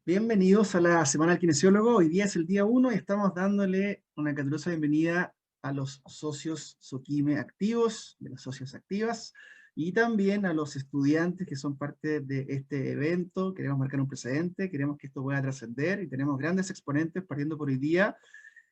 Bienvenidos a la Semana del Kinesiólogo. Hoy día es el día uno y estamos dándole una calurosa bienvenida a los socios Sokime activos, de las socias activas, y también a los estudiantes que son parte de este evento. Queremos marcar un precedente, queremos que esto pueda trascender y tenemos grandes exponentes partiendo por hoy día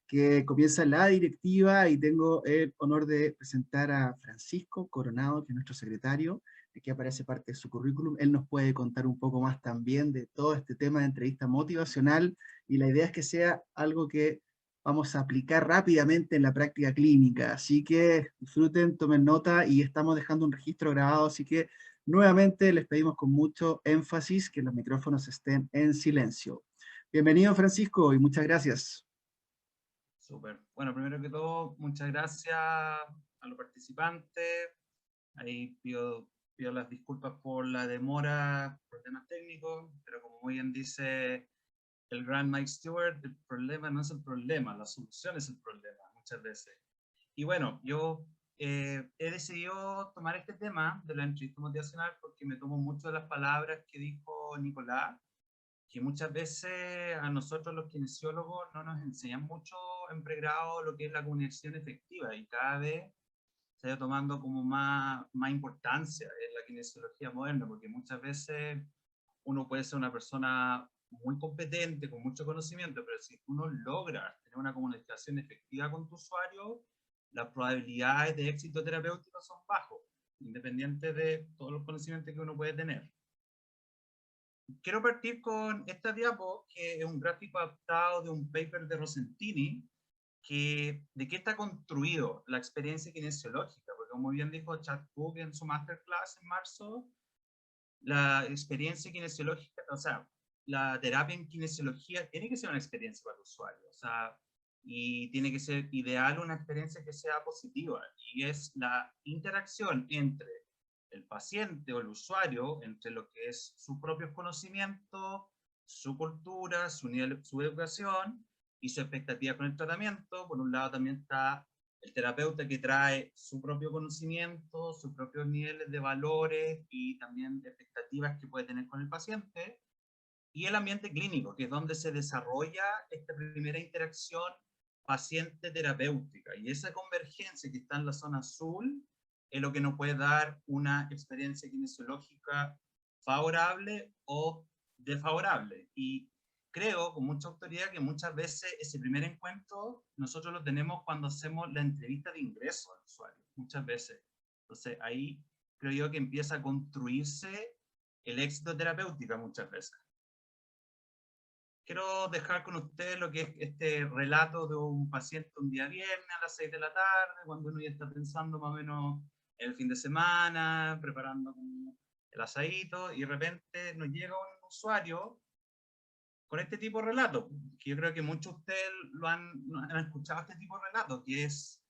que comienza la directiva y tengo el honor de presentar a Francisco Coronado, que es nuestro secretario. Aquí aparece parte de su currículum. Él nos puede contar un poco más también de todo este tema de entrevista motivacional y la idea es que sea algo que vamos a aplicar rápidamente en la práctica clínica. Así que disfruten, tomen nota y estamos dejando un registro grabado, así que nuevamente les pedimos con mucho énfasis que los micrófonos estén en silencio. Bienvenido Francisco y muchas gracias. Súper. Bueno, primero que todo, muchas gracias a los participantes. Ahí pido las disculpas por la demora, por temas técnicos, pero como muy bien dice el gran Mike Stewart, el problema no es el problema, la solución es el problema, muchas veces. Y bueno, yo he decidido tomar este tema de la entrevista motivacional porque me tomo mucho de las palabras que dijo Nicolás, que muchas veces a nosotros los kinesiólogos no nos enseñan mucho en pregrado lo que es la comunicación efectiva y cada vez se ha ido tomando como más importancia en la kinesiología moderna, porque muchas veces uno puede ser una persona muy competente, con mucho conocimiento, pero si uno logra tener una comunicación efectiva con tu usuario, las probabilidades de éxito terapéutico son bajos, independiente de todos los conocimientos que uno puede tener. Quiero partir con esta diapo, que es un gráfico adaptado de un paper de Rosentini, de qué está construido la experiencia kinesiológica, porque como bien dijo Chad Cook en su masterclass en marzo, la experiencia kinesiológica, o sea, la terapia en kinesiología tiene que ser una experiencia para el usuario, o sea, y tiene que ser ideal una experiencia que sea positiva, y es la interacción entre el paciente o el usuario, entre lo que es su propio conocimiento, su cultura, su nivel, su educación y su expectativa con el tratamiento. Por un lado también está el terapeuta que trae su propio conocimiento, sus propios niveles de valores y también de expectativas que puede tener con el paciente, y el ambiente clínico, que es donde se desarrolla esta primera interacción paciente-terapéutica. Y esa convergencia que está en la zona azul es lo que nos puede dar una experiencia kinesiológica favorable o desfavorable. Y creo con mucha autoridad que muchas veces ese primer encuentro nosotros lo tenemos cuando hacemos la entrevista de ingreso al usuario, muchas veces. Entonces ahí creo yo que empieza a construirse el éxito terapéutico muchas veces. Quiero dejar con ustedes lo que es este relato de un paciente un día viernes a las 6 de la tarde, cuando uno ya está pensando más o menos en el fin de semana, preparando el asadito, y de repente nos llega un usuario con este tipo de relato, que yo creo que muchos de ustedes han escuchado este tipo de relato, que es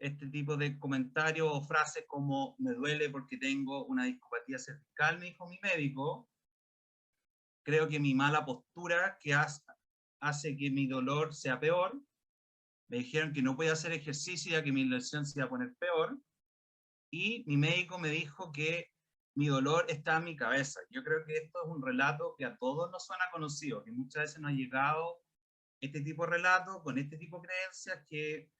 este tipo de comentarios o frases como me duele porque tengo una discopatía cervical, me dijo mi médico, creo que mi mala postura que hace que mi dolor sea peor, me dijeron que no podía hacer ejercicio ya que mi lesión se iba a poner peor, y mi médico me dijo que mi dolor está en mi cabeza. Yo creo que esto es un relato que a todos nos suena conocido, que muchas veces nos ha llegado este tipo de relato con este tipo de creencias que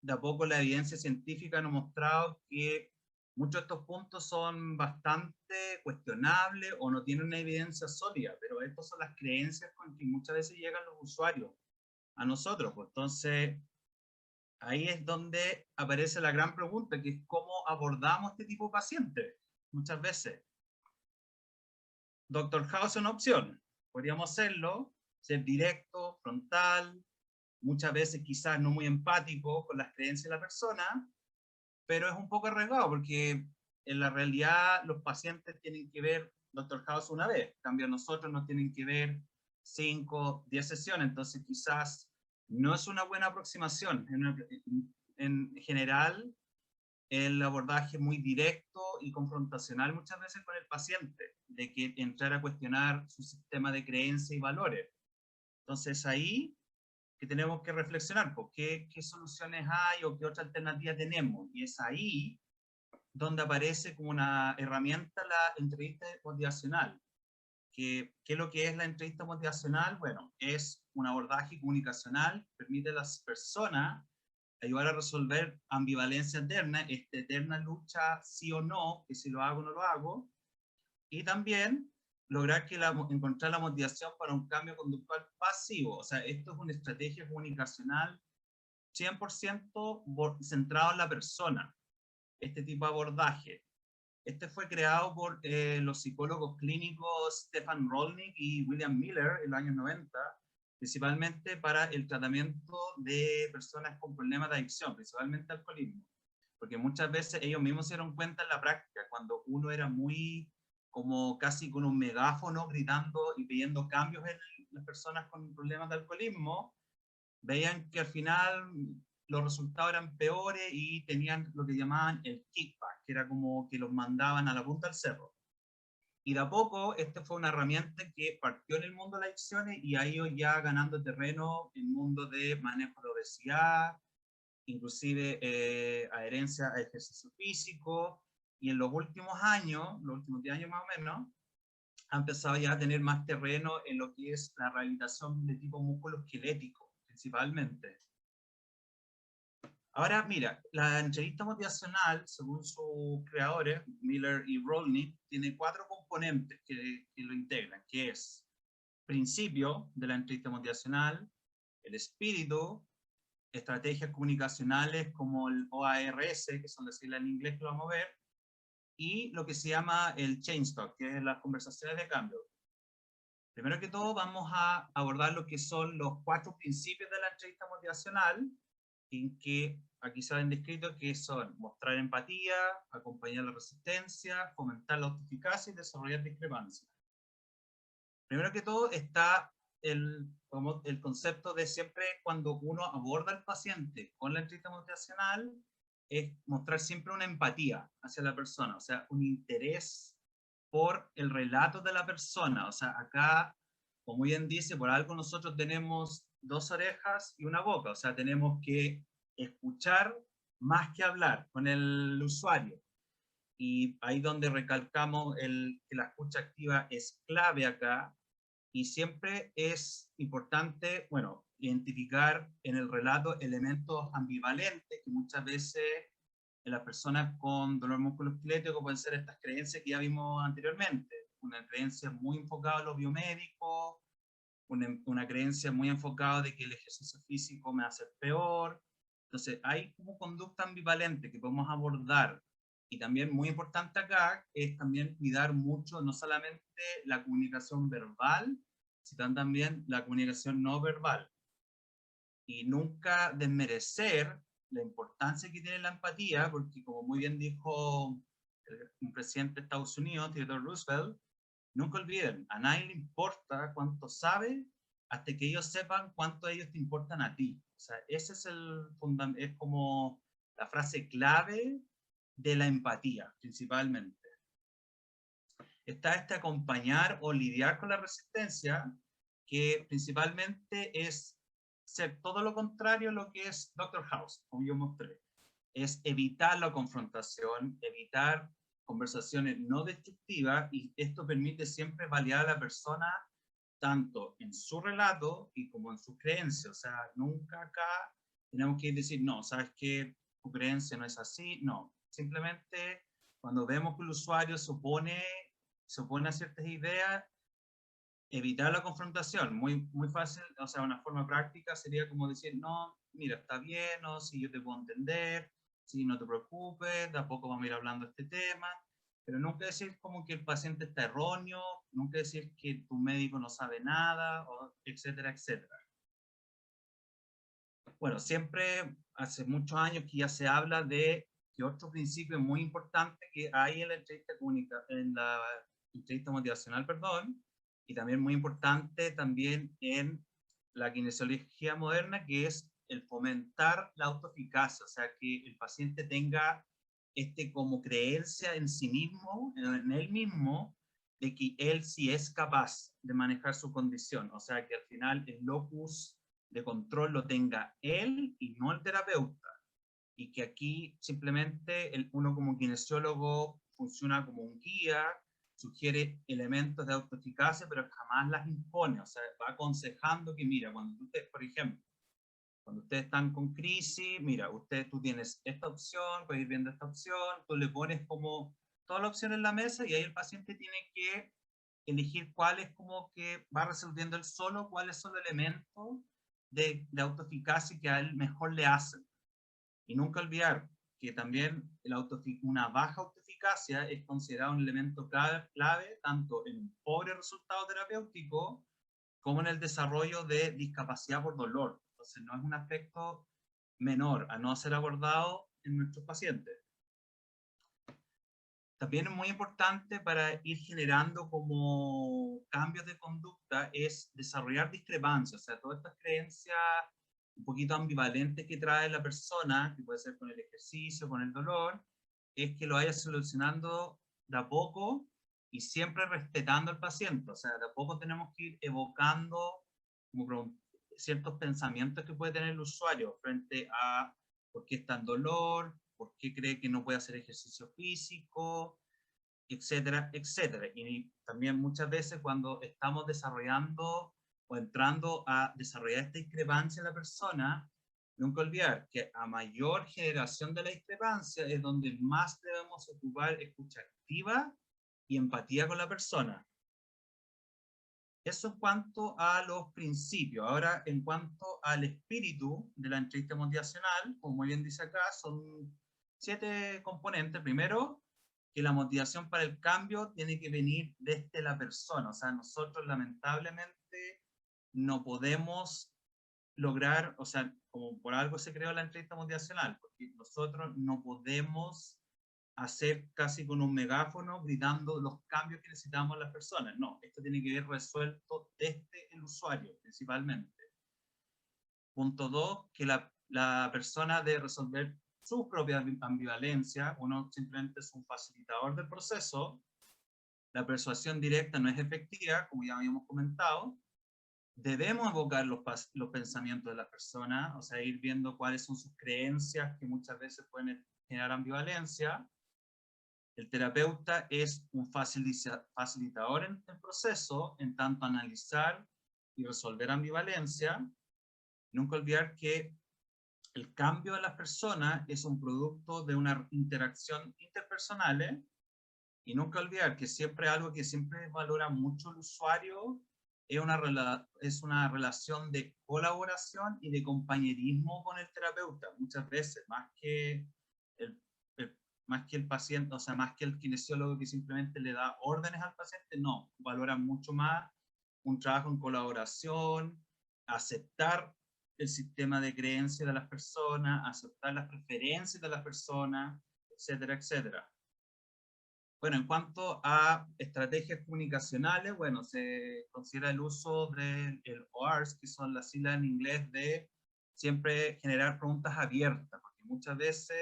de a poco la evidencia científica nos ha mostrado que muchos de estos puntos son bastante cuestionables o no tienen una evidencia sólida, pero estas son las creencias con que muchas veces llegan los usuarios a nosotros. Pues entonces, ahí es donde aparece la gran pregunta, que es cómo abordamos este tipo de pacientes. Muchas veces, Doctor House es una opción. Podríamos hacerlo, ser directo, frontal, muchas veces quizás no muy empático con las creencias de la persona, pero es un poco arriesgado porque en la realidad los pacientes tienen que ver Doctor House una vez, en cambio nosotros nos tienen que ver 5, 10 sesiones, entonces quizás no es una buena aproximación. En general, el abordaje muy directo y confrontacional muchas veces con el paciente, de que entrar a cuestionar su sistema de creencias y valores. Entonces ahí que tenemos que reflexionar, pues, qué soluciones hay o qué otra alternativa tenemos. Y es ahí donde aparece como una herramienta la entrevista motivacional, ¿qué es lo que es la entrevista motivacional? Bueno, es un abordaje comunicacional, permite a las personas ayudar a resolver ambivalencia eterna, esta eterna lucha sí o no, que si lo hago o no lo hago, y también lograr encontrar la motivación para un cambio conductual pasivo. O sea, esto es una estrategia comunicacional 100% centrado en la persona, este tipo de abordaje. Este fue creado por los psicólogos clínicos Stefan Rolnick y William Miller en los años 90, principalmente para el tratamiento de personas con problemas de adicción, principalmente alcoholismo. Porque muchas veces ellos mismos se dieron cuenta en la práctica, cuando uno era muy como casi con un megáfono gritando y pidiendo cambios en las personas con problemas de alcoholismo, veían que al final los resultados eran peores y tenían lo que llamaban el kickback, que era como que los mandaban a la punta del cerro. Y de a poco, esta fue una herramienta que partió en el mundo de las adicciones y ha ido ya ganando terreno en el mundo de manejo de obesidad, inclusive adherencia a ejercicio físico, y en los últimos años, los últimos 10 años más o menos, ha empezado ya a tener más terreno en lo que es la rehabilitación de tipo músculo esquelético, principalmente. Ahora, mira, la entrevista motivacional, según sus creadores, Miller y Rolnick, tiene 4 componentes que lo integran, que es principio de la entrevista motivacional, el espíritu, estrategias comunicacionales como el OARS, que son las siglas en inglés que lo vamos a ver, y lo que se llama el change talk, que es las conversaciones de cambio. Primero que todo, vamos a abordar lo que son los 4 principios de la entrevista motivacional, en que aquí se han descrito que son mostrar empatía, acompañar la resistencia, fomentar la autoeficacia y desarrollar discrepancias. Primero que todo está el concepto de siempre cuando uno aborda al paciente con la entrevista motivacional, es mostrar siempre una empatía hacia la persona, o sea, un interés por el relato de la persona. O sea, acá, como bien dice, por algo nosotros tenemos 2 orejas y una boca, o sea, tenemos que escuchar más que hablar con el usuario. Y ahí donde recalcamos que la escucha activa es clave acá, y siempre es importante, bueno, identificar en el relato elementos ambivalentes que muchas veces en las personas con dolor musculoesquelético pueden ser estas creencias que ya vimos anteriormente. Una creencia muy enfocada a lo biomédico, una creencia muy enfocada de que el ejercicio físico me hace peor. Entonces, hay como conducta ambivalente que podemos abordar. Y también muy importante acá es también cuidar mucho no solamente la comunicación verbal, sino también la comunicación no verbal. Y nunca desmerecer la importancia que tiene la empatía, porque como muy bien dijo un presidente de Estados Unidos, Theodore Roosevelt, nunca olviden, a nadie le importa cuánto sabe hasta que ellos sepan cuánto ellos te importan a ti. O sea, ese es es como la frase clave de la empatía, principalmente. Está este acompañar o lidiar con la resistencia, que principalmente es ser todo lo contrario a lo que es Doctor House, como yo mostré. Es evitar la confrontación, evitar conversaciones no destructivas, y esto permite siempre validar a la persona tanto en su relato y como en sus creencias. O sea, nunca acá tenemos que decir, no, sabes que tu creencia no es así. No, simplemente cuando vemos que el usuario se opone a ciertas ideas, evitar la confrontación. Muy fácil, o sea, una forma práctica sería como decir, no, mira, está bien, no, si yo te puedo entender, si no te preocupes, de a poco vamos a ir hablando de este tema, pero nunca decir como que el paciente está erróneo, nunca decir que tu médico no sabe nada, etcétera, etcétera. Bueno, siempre, hace muchos años que ya se habla de que otro principio muy importante que hay en la entrevista motivacional, perdón, y también muy importante también en la kinesiología moderna, que es el fomentar la autoeficacia, o sea, que el paciente tenga como creencia en sí mismo, en él mismo, de que él sí es capaz de manejar su condición, o sea, que al final el locus de control lo tenga él y no el terapeuta. Y que aquí simplemente uno como kinesiólogo funciona como un guía, sugiere elementos de autoeficacia, pero jamás las impone, o sea, va aconsejando que, mira, cuando usted, por ejemplo, cuando ustedes están con crisis, mira, tú tienes esta opción, puedes ir viendo esta opción, tú le pones como toda la opción en la mesa y ahí el paciente tiene que elegir cuál es como que va resolviendo él solo, cuáles son los elementos de autoeficacia que a él mejor le hacen. Y nunca olvidar que también una baja autoeficacia es considerado un elemento clave tanto en un pobre resultado terapéutico como en el desarrollo de discapacidad por dolor. Entonces no es un aspecto menor a no ser abordado en nuestros pacientes. También es muy importante para ir generando como cambios de conducta es desarrollar discrepancias, o sea, todas estas creencias un poquito ambivalentes que trae la persona, que puede ser con el ejercicio, con el dolor, es que lo vaya solucionando de a poco y siempre respetando al paciente, o sea, de a poco tenemos que ir evocando como ciertos pensamientos que puede tener el usuario frente a por qué está en dolor, por qué cree que no puede hacer ejercicio físico, etcétera, etcétera. Y también muchas veces cuando estamos desarrollando o entrando a desarrollar esta discrepancia en la persona, nunca olvidar que a mayor generación de la discrepancia es donde más debemos ocupar escucha activa y empatía con la persona. Eso en cuanto a los principios. Ahora, en cuanto al espíritu de la entrevista motivacional, como muy bien dice acá, son 7 componentes. Primero, que la motivación para el cambio tiene que venir desde la persona. O sea, nosotros lamentablemente no podemos lograr, o sea, como por algo se creó la entrevista motivacional, porque nosotros no podemos hacer casi con un megáfono gritando los cambios que necesitamos las personas. No, esto tiene que ver resuelto desde el usuario principalmente. Punto 2, que la persona debe resolver su propia ambivalencia, uno simplemente es un facilitador del proceso, la persuasión directa no es efectiva, como ya habíamos comentado, debemos evocar los pensamientos de la persona, o sea, ir viendo cuáles son sus creencias que muchas veces pueden generar ambivalencia. El terapeuta es un facilitador en el proceso, en tanto analizar y resolver ambivalencia. Nunca olvidar que el cambio de las personas es un producto de una interacción interpersonal, y nunca olvidar que siempre algo que siempre valora mucho el usuario es una relación de colaboración y de compañerismo con el terapeuta. Muchas veces, el, más que el paciente, o sea, más que el kinesiólogo que simplemente le da órdenes al paciente, no, valora mucho más un trabajo en colaboración, aceptar el sistema de creencias de las personas, aceptar las preferencias de las personas, etcétera, etcétera. Bueno, en cuanto a estrategias comunicacionales, bueno, se considera el uso del OARS, que son las siglas en inglés de siempre generar preguntas abiertas, porque muchas veces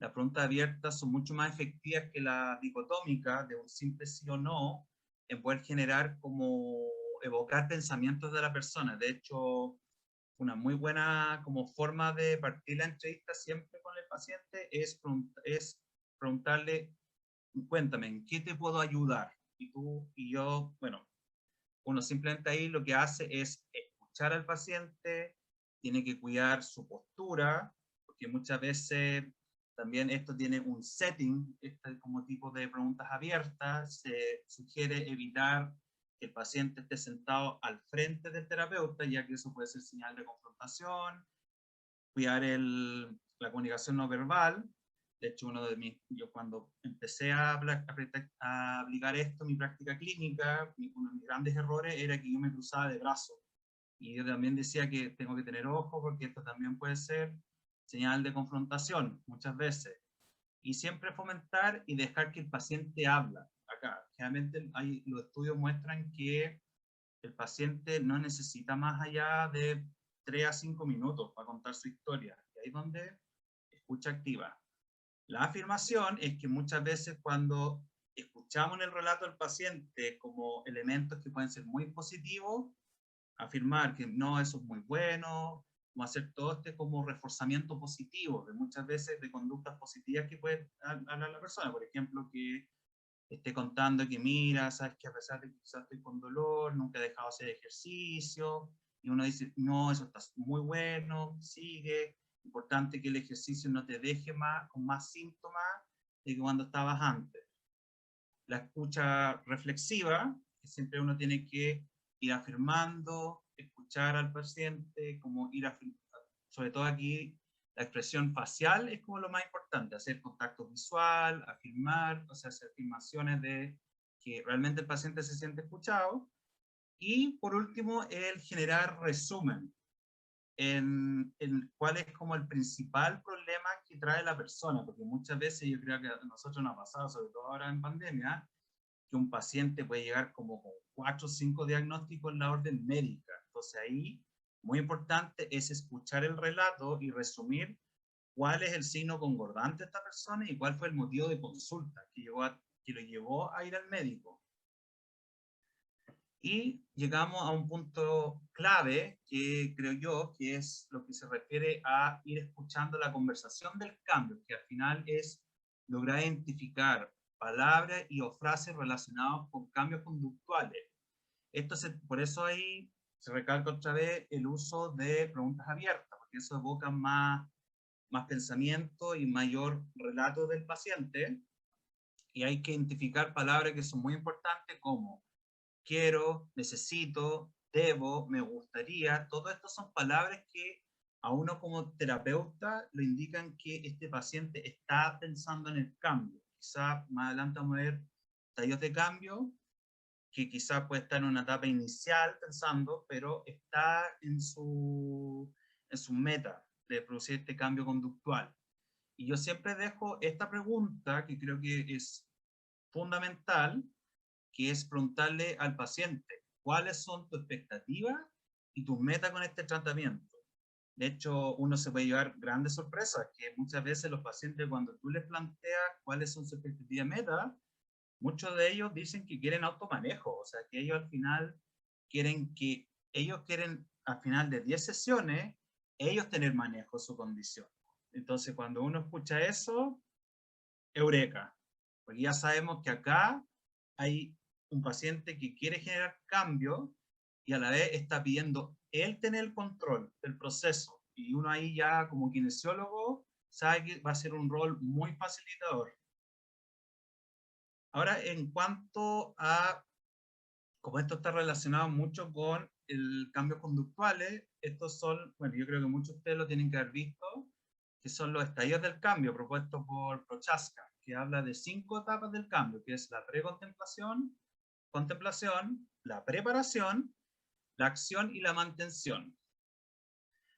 las preguntas abiertas son mucho más efectivas que la dicotómica de un simple sí o no, en poder generar como evocar pensamientos de la persona. De hecho, una muy buena como forma de partir la entrevista siempre con el paciente es preguntarle, cuéntame, ¿en qué te puedo ayudar? Y tú y yo, bueno, uno simplemente ahí lo que hace es escuchar al paciente, tiene que cuidar su postura, porque muchas veces también esto tiene un setting, este como tipo de preguntas abiertas, se sugiere evitar que el paciente esté sentado al frente del terapeuta, ya que eso puede ser señal de confrontación, cuidar la comunicación no verbal. De hecho, yo cuando empecé a aplicar esto en mi práctica clínica, uno de mis grandes errores era que yo me cruzaba de brazos. Y yo también decía que tengo que tener ojo porque esto también puede ser señal de confrontación muchas veces. Y siempre fomentar y dejar que el paciente habla. Acá, generalmente los estudios muestran que el paciente no necesita más allá de 3 a 5 minutos para contar su historia. Y ahí es donde escucha activa. La afirmación es que muchas veces cuando escuchamos en el relato del paciente como elementos que pueden ser muy positivos, afirmar que no, eso es muy bueno, o hacer todo este como reforzamiento positivo, de muchas veces de conductas positivas que puede hablar la persona. Por ejemplo, que esté contando que mira, sabes que a pesar de que quizás estoy con dolor, nunca he dejado de hacer ejercicio, y uno dice, no, eso está muy bueno, sigue, importante que el ejercicio no te deje con más síntomas de que cuando estabas antes. La escucha reflexiva, que siempre uno tiene que ir afirmando, escuchar al paciente, como ir afirmando, sobre todo aquí la expresión facial es como lo más importante, hacer contacto visual, afirmar, o sea, hacer afirmaciones de que realmente el paciente se siente escuchado. Y por último, el generar resumen en cuál es como el principal problema que trae la persona, porque muchas veces yo creo que a nosotros nos ha pasado, sobre todo ahora en pandemia, que un paciente puede llegar como con 4 o 5 diagnósticos en la orden médica. Entonces ahí, muy importante es escuchar el relato y resumir cuál es el signo concordante de esta persona y cuál fue el motivo de consulta que lo llevó a ir al médico. Y llegamos a un punto clave que creo yo que es lo que se refiere a ir escuchando la conversación del cambio, que al final es lograr identificar palabras y o frases relacionadas con cambios conductuales. Por eso ahí se recalca otra vez el uso de preguntas abiertas, porque eso evoca más pensamiento y mayor relato del paciente, y hay que identificar palabras que son muy importantes como quiero, necesito, debo, me gustaría. Todo esto son palabras que a uno como terapeuta le indican que este paciente está pensando en el cambio. Quizá más adelante vamos a ver tallos de cambio, que quizá puede estar en una etapa inicial pensando, pero está en su meta de producir este cambio conductual. Y yo siempre dejo esta pregunta, que creo que es fundamental, que es preguntarle al paciente cuáles son tus expectativas y tus metas con este tratamiento. De hecho, uno se puede llevar grandes sorpresas, que muchas veces los pacientes, cuando tú les planteas cuáles son sus expectativas y metas, muchos de ellos dicen que quieren automanejo, o sea, que ellos al final quieren al final de 10 sesiones, ellos tener manejo de su condición. Entonces, cuando uno escucha eso, eureka, porque ya sabemos que acá hay un paciente que quiere generar cambio y a la vez está pidiendo él tener el control del proceso. Y uno ahí ya como kinesiólogo sabe que va a ser un rol muy facilitador. Ahora, en cuanto a, como esto está relacionado mucho con el cambios conductuales, estos son, bueno, yo creo que muchos de ustedes lo tienen que haber visto, que son los estadios del cambio propuestos por Prochaska, que habla de 5 etapas del cambio, que es la precontemplación, contemplación, la preparación, la acción y la mantención.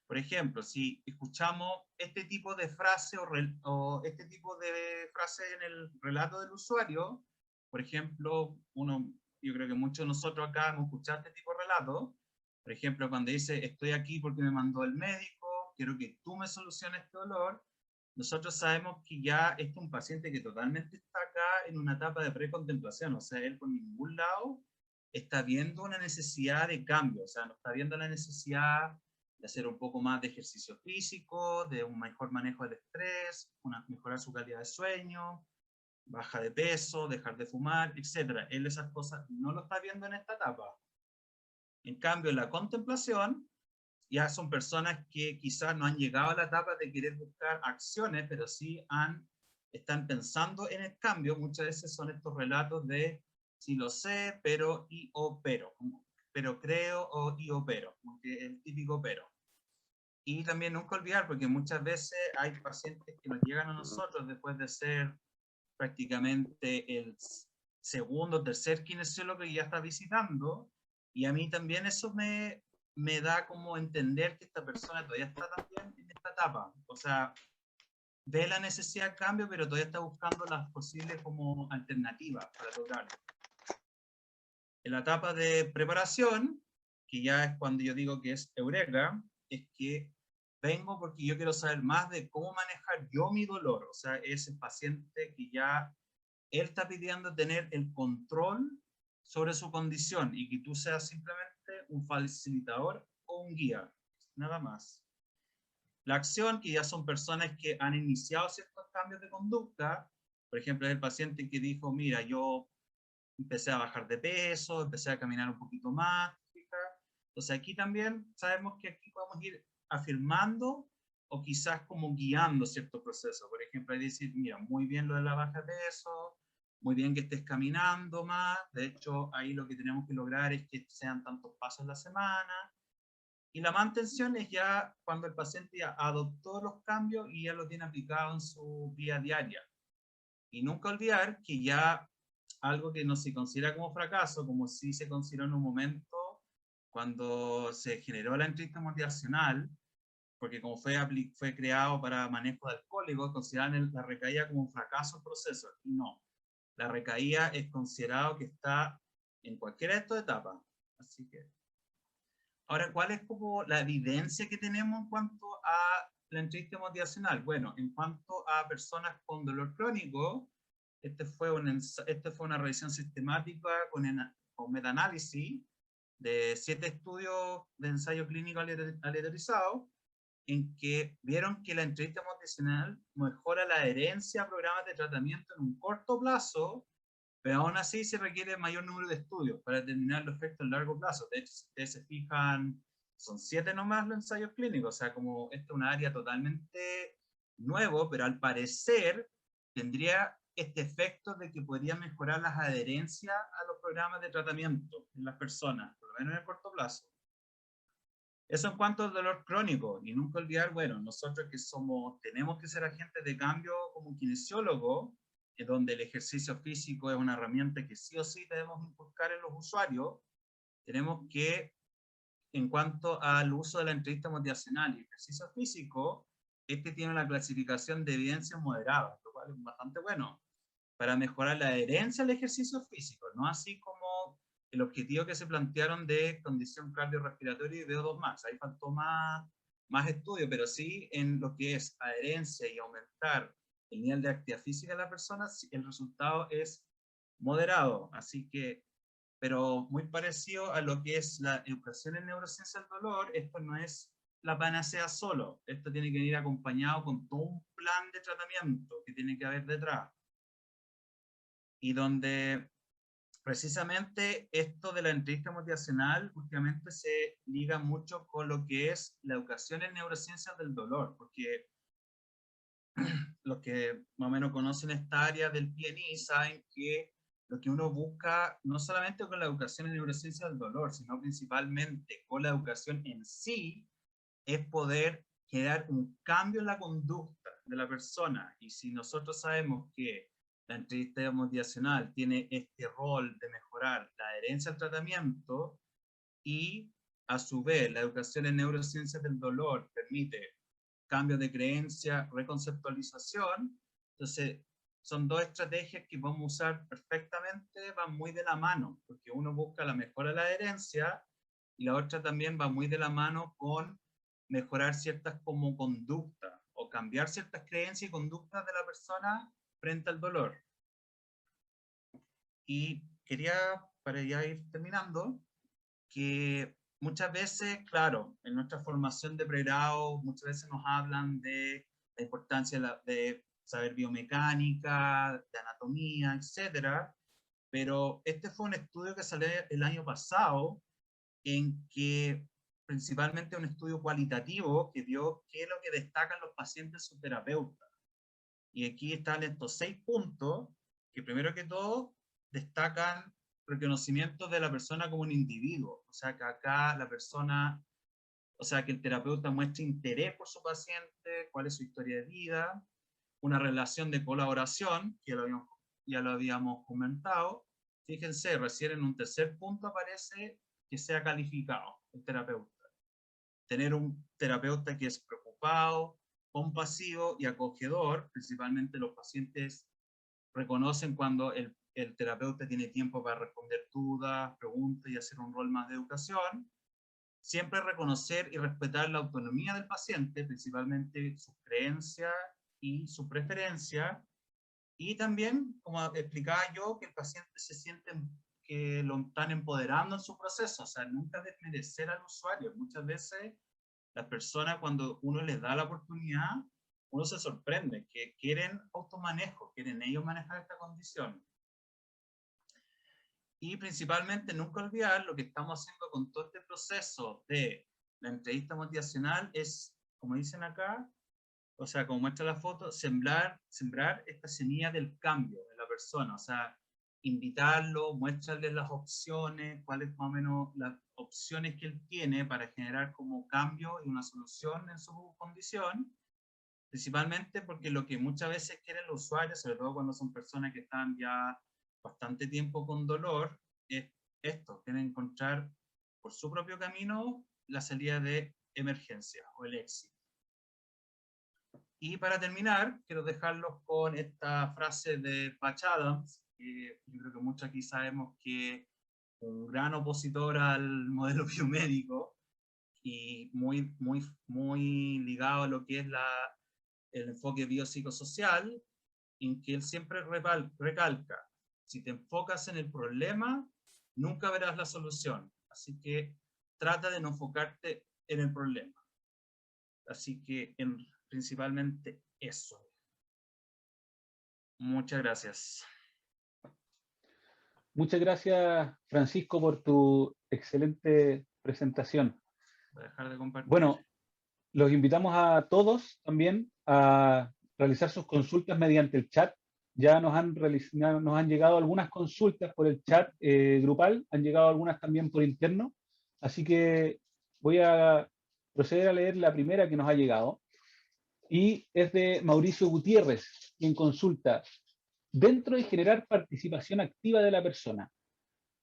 Por ejemplo, si escuchamos este tipo de frase o este tipo de frase en el relato del usuario, por ejemplo, yo creo que muchos de nosotros acá hemos escuchado este tipo de relato, por ejemplo, cuando dice, estoy aquí porque me mandó el médico, quiero que tú me soluciones este dolor, nosotros sabemos que ya este es un paciente que totalmente está acá en una etapa de precontemplación, o sea, él por ningún lado está viendo una necesidad de cambio, o sea, no está viendo la necesidad de hacer un poco más de ejercicio físico, de un mejor manejo del estrés, mejorar su calidad de sueño, baja de peso, dejar de fumar, etc. Él esas cosas no lo está viendo en esta etapa. En cambio, en la contemplación, ya son personas que quizás no han llegado a la etapa de querer buscar acciones, pero sí están pensando en el cambio. Muchas veces son estos relatos de sí lo sé, pero y o pero creo o y o pero, como que el típico pero. Y también nunca olvidar, porque muchas veces hay pacientes que nos llegan a nosotros después de ser prácticamente el segundo o tercer kinesiólogo que ya está visitando, y a mí también eso me da como entender que esta persona todavía está también en esta etapa. O sea, ve la necesidad de cambio, pero todavía está buscando las posibles como alternativas para lograrlo. En la etapa de preparación, que ya es cuando yo digo que es eureka, es que vengo porque yo quiero saber más de cómo manejar yo mi dolor. O sea, es el paciente que ya él está pidiendo tener el control sobre su condición y que tú seas simplemente un facilitador o un guía, nada más. La acción, que ya son personas que han iniciado ciertos cambios de conducta Por ejemplo, es el paciente que dijo, mira, yo empecé a bajar de peso, empecé a caminar un poquito más, ¿fija? Entonces aquí también sabemos que aquí podemos ir afirmando o quizás como guiando ciertos procesos. Por ejemplo, hay decir, mira, muy bien lo de la baja de peso, muy bien que estés caminando más, de hecho ahí lo que tenemos que lograr es que sean tantos pasos a la semana, y la mantención es ya cuando el paciente ya adoptó los cambios y ya lo tiene aplicado en su vida diaria. Y nunca olvidar que ya algo que no se considera como fracaso, como sí se consideró en un momento cuando se generó la entrevista motivacional, porque como fue creado para manejo de alcohólicos, consideran la recaída como un fracaso del proceso. Y no, la recaída es considerado que está en cualquiera de estas etapas. Así que, ahora, ¿cuál es como la evidencia que tenemos en cuanto a la entrevista motivacional? Bueno, en cuanto a personas con dolor crónico, este fue una revisión sistemática con metaanálisis de 7 estudios de ensayo clínico aleatorizado, en que vieron que la entrevista motivacional mejora la adherencia a programas de tratamiento en un corto plazo, pero aún así se requiere mayor número de estudios para determinar los efectos a largo plazo. De hecho, si ustedes se fijan, son 7 nomás los ensayos clínicos, o sea, como esto es un área totalmente nuevo, pero al parecer tendría este efecto de que podría mejorar las adherencias a los programas de tratamiento en las personas, por lo menos en el corto plazo. Eso en cuanto al dolor crónico, y nunca olvidar, bueno, nosotros que tenemos que ser agentes de cambio como kinesiólogos, donde el ejercicio físico es una herramienta que sí o sí debemos inculcar en los usuarios, tenemos que, en cuanto al uso de la entrevista motivacional y ejercicio físico, este tiene una clasificación de evidencia moderada, lo cual es bastante bueno, para mejorar la adherencia al ejercicio físico, no así como el objetivo que se plantearon de condición cardiorrespiratoria y VO2 max. Ahí faltó más estudio, pero sí en lo que es adherencia y aumentar el nivel de actividad física de la persona, el resultado es moderado. Así que, pero muy parecido a lo que es la educación en neurociencia del dolor, esto no es la panacea solo, esto tiene que ir acompañado con todo un plan de tratamiento que tiene que haber detrás. Y donde precisamente esto de la entrevista motivacional últimamente se liga mucho con lo que es la educación en neurociencias del dolor, porque los que más o menos conocen esta área del PNI saben que lo que uno busca, no solamente con la educación en neurociencias del dolor, sino principalmente con la educación en sí, es poder crear un cambio en la conducta de la persona. Y si nosotros sabemos que la entrevista motivacional tiene este rol de mejorar la adherencia al tratamiento y a su vez la educación en neurociencias del dolor permite cambios de creencia, reconceptualización, entonces son dos estrategias que vamos a usar perfectamente, van muy de la mano, porque uno busca la mejora de la adherencia y la otra también va muy de la mano con mejorar ciertas como conductas o cambiar ciertas creencias y conductas de la persona frente al dolor. Y quería, para ya ir terminando, que muchas veces, claro, en nuestra formación de pregrado, muchas veces nos hablan de la importancia de saber biomecánica, de anatomía, etcétera, pero este fue un estudio que salió el año pasado, en que principalmente un estudio cualitativo que dio qué es lo que destacan los pacientes su terapeuta. Y aquí están estos 6 puntos que primero que todo destacan reconocimiento de la persona como un individuo. O sea, que acá la persona, o sea, que el terapeuta muestre interés por su paciente, cuál es su historia de vida, una relación de colaboración, que ya lo habíamos comentado. Fíjense, recién en un tercer punto aparece que sea calificado el terapeuta. Tener un terapeuta que es preocupado, compasivo y acogedor, principalmente los pacientes reconocen cuando el terapeuta tiene tiempo para responder dudas, preguntas y hacer un rol más de educación. Siempre reconocer y respetar la autonomía del paciente, principalmente sus creencias y su preferencia. Y también, como explicaba yo, que el paciente se siente que lo están empoderando en su proceso, o sea, nunca desmerecer al usuario. Muchas veces las personas, cuando uno les da la oportunidad, uno se sorprende, que quieren automanejo, quieren ellos manejar esta condición. Y principalmente nunca olvidar lo que estamos haciendo con todo este proceso de la entrevista motivacional es, como dicen acá, o sea, como muestra la foto, sembrar esta semilla del cambio en la persona, o sea, invitarlo, muéstrale las opciones, cuáles más o menos las opciones que él tiene para generar como cambio y una solución en su condición, principalmente porque lo que muchas veces quieren los usuarios, sobre todo cuando son personas que están ya bastante tiempo con dolor, es esto, quieren encontrar por su propio camino la salida de emergencia o el éxito. Y para terminar, quiero dejarlos con esta frase de Patch Adams, que yo creo que muchos aquí sabemos que un gran opositor al modelo biomédico y muy ligado a lo que es el enfoque biopsicosocial, en que él siempre recalca, si te enfocas en el problema, nunca verás la solución. Así que trata de no enfocarte en el problema. Así que principalmente eso. Muchas gracias. Muchas gracias, Francisco, por tu excelente presentación. Voy a dejar de compartir. Bueno, los invitamos a todos también a realizar sus consultas mediante el chat. Ya nos han llegado algunas consultas por el chat grupal, han llegado algunas también por interno. Así que voy a proceder a leer la primera que nos ha llegado. Y es de Mauricio Gutiérrez, quien consulta: dentro de generar participación activa de la persona,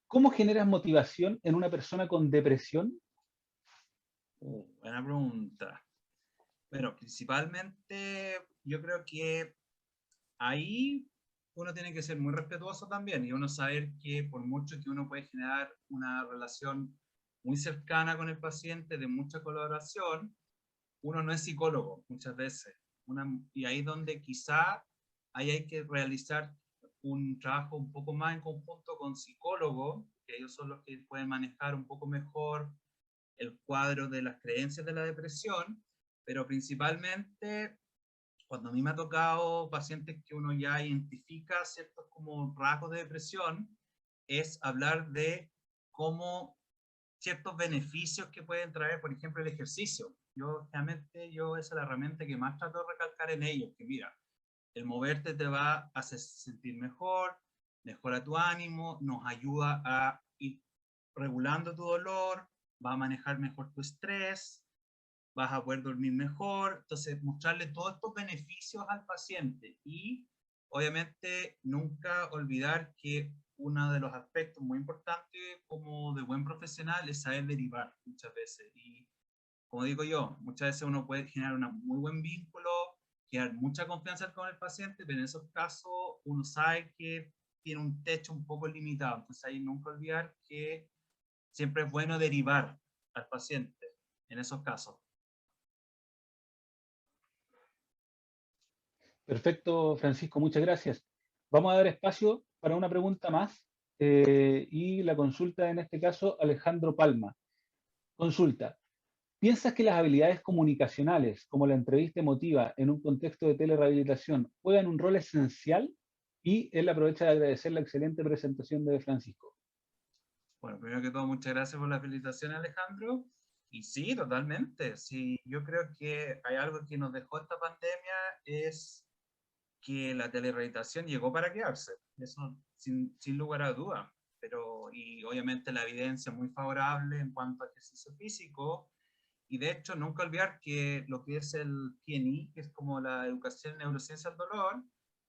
¿cómo generas motivación en una persona con depresión? Buena pregunta. Bueno, principalmente yo creo que ahí uno tiene que ser muy respetuoso también y uno saber que por mucho que uno puede generar una relación muy cercana con el paciente, de mucha colaboración, uno no es psicólogo muchas veces. Y ahí donde quizá ahí hay que realizar un trabajo un poco más en conjunto con psicólogos, que ellos son los que pueden manejar un poco mejor el cuadro de las creencias de la depresión, pero principalmente cuando a mí me ha tocado pacientes que uno ya identifica ciertos como rasgos de depresión, es hablar de cómo ciertos beneficios que pueden traer, por ejemplo, el ejercicio. Realmente esa es la herramienta que más trato de recalcar en ellos, que mira, el moverte te va a hacer sentir mejor, mejora tu ánimo, nos ayuda a ir regulando tu dolor, va a manejar mejor tu estrés, vas a poder dormir mejor. Entonces, mostrarle todos estos beneficios al paciente y obviamente nunca olvidar que uno de los aspectos muy importantes como de buen profesional es saber derivar muchas veces. Y como digo yo, muchas veces uno puede generar un muy buen vínculo, generar mucha confianza con el paciente, pero en esos casos uno sabe que tiene un techo un poco limitado. Entonces ahí nunca olvidar que siempre es bueno derivar al paciente en esos casos. Perfecto, Francisco, muchas gracias. Vamos a dar espacio para una pregunta más y la consulta en este caso, Alejandro Palma. Consulta: ¿piensas que las habilidades comunicacionales, como la entrevista emotiva en un contexto de telerehabilitación, juegan un rol esencial? Y él aprovecha de agradecer la excelente presentación de Francisco. Bueno, primero que todo, muchas gracias por la felicitación, Alejandro. Y sí, totalmente. Sí, yo creo que hay algo que nos dejó esta pandemia, es que la telerehabilitación llegó para quedarse. Eso sin lugar a duda. Y obviamente la evidencia es muy favorable en cuanto a ejercicio físico. Y de hecho, nunca olvidar que lo que es el PNI, que es como la educación en neurociencia del dolor,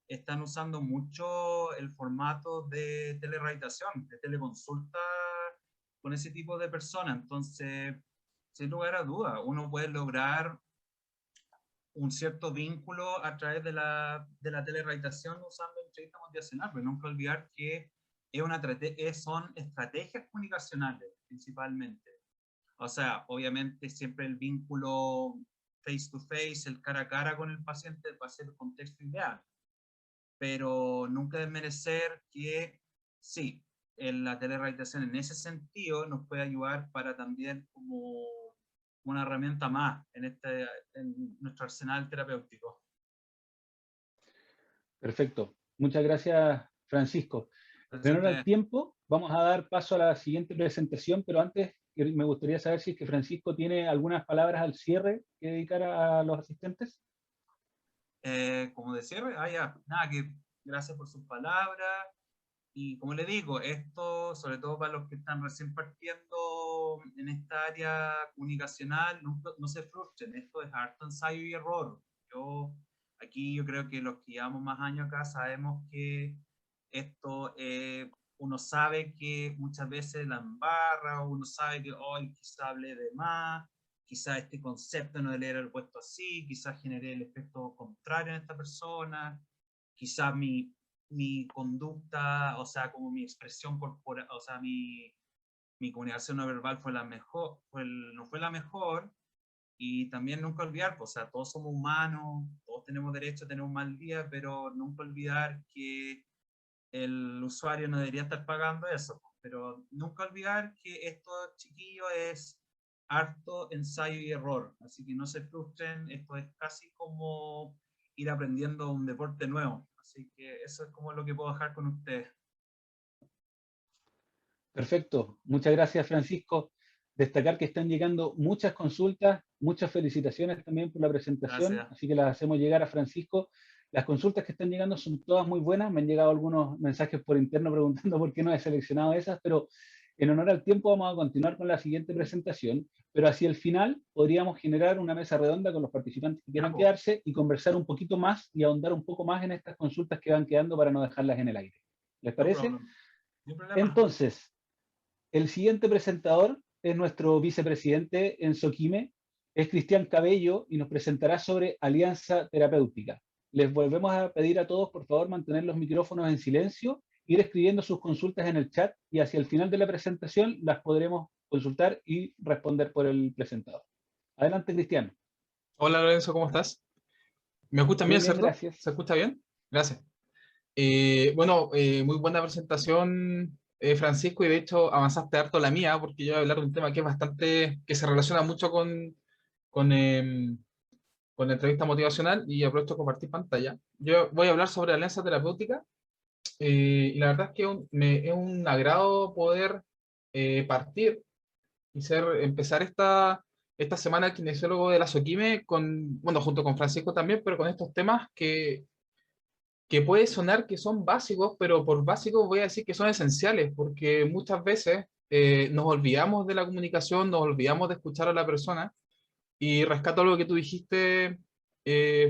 están usando mucho el formato de telerehabilitación, de teleconsulta con ese tipo de personas. Entonces, sin lugar a duda, uno puede lograr un cierto vínculo a través de la telerehabilitación usando entrevista motivacional, pero nunca olvidar que son estrategias comunicacionales principalmente. O sea, obviamente siempre el vínculo face to face, el cara a cara con el paciente va a ser el contexto ideal, pero nunca desmerecer que sí, la telerehabilitación en ese sentido nos puede ayudar para también como una herramienta más en nuestro arsenal terapéutico. Perfecto. Muchas gracias, Francisco. En honor al tiempo, vamos a dar paso a la siguiente presentación, pero antes me gustaría saber si es que Francisco tiene algunas palabras al cierre que dedicar a los asistentes. Como de cierre, ya, nada, que gracias por sus palabras. Y como le digo, esto, sobre todo para los que están recién partiendo en esta área comunicacional, no se frustren, esto es harto ensayo y error. Yo creo que los que llevamos más años acá sabemos que esto, uno sabe que muchas veces la embarra, uno sabe que hoy quizá hablé de más, quizá este concepto no debería haber puesto así, quizá generé el efecto contrario en esta persona, quizá mi conducta, o sea, como mi expresión corporal, o sea, mi comunicación no verbal fue la mejor, no fue la mejor, y también nunca olvidar, pues, o sea, todos somos humanos, todos tenemos derecho a tener un mal día, pero nunca olvidar que el usuario no debería estar pagando eso, pero nunca olvidar que esto, chiquillo, es harto ensayo y error, así que no se frustren, esto es casi como ir aprendiendo un deporte nuevo, así que eso es como lo que puedo dejar con ustedes. Perfecto. Muchas gracias, Francisco. Destacar que están llegando muchas consultas, muchas felicitaciones también por la presentación, Gracias. así que las hacemos llegar a Francisco. Las consultas que están llegando son todas muy buenas, me han llegado algunos mensajes por interno preguntando por qué no he seleccionado esas, pero en honor al tiempo vamos a continuar con la siguiente presentación, pero hacia el final podríamos generar una mesa redonda con los participantes que quieran quedarse y conversar un poquito más y ahondar un poco más en estas consultas que van quedando para no dejarlas en el aire. ¿Les parece? No problema. Entonces, el siguiente presentador es nuestro vicepresidente en Soquime, es Cristian Cabello y nos presentará sobre alianza terapéutica. Les volvemos a pedir a todos, por favor, mantener los micrófonos en silencio, ir escribiendo sus consultas en el chat y hacia el final de la presentación las podremos consultar y responder por el presentador. Adelante, Cristian. Hola, Lorenzo, ¿cómo estás? ¿Me escuchan bien, cierto? Gracias. ¿Se escucha bien? Gracias. Muy buena presentación, Francisco, y de hecho avanzaste harto la mía, porque yo voy a hablar de un tema que es bastante, que se relaciona mucho con, con la entrevista motivacional, y aprovecho de compartir pantalla. Yo voy a hablar sobre alianza terapéutica, y la verdad es que es un agrado poder partir y empezar esta semana el kinesiólogo de la Soquime, junto con Francisco también, pero con estos temas que puede sonar que son básicos, pero por básicos voy a decir que son esenciales, porque muchas veces nos olvidamos de la comunicación, nos olvidamos de escuchar a la persona, y rescato algo que tú dijiste,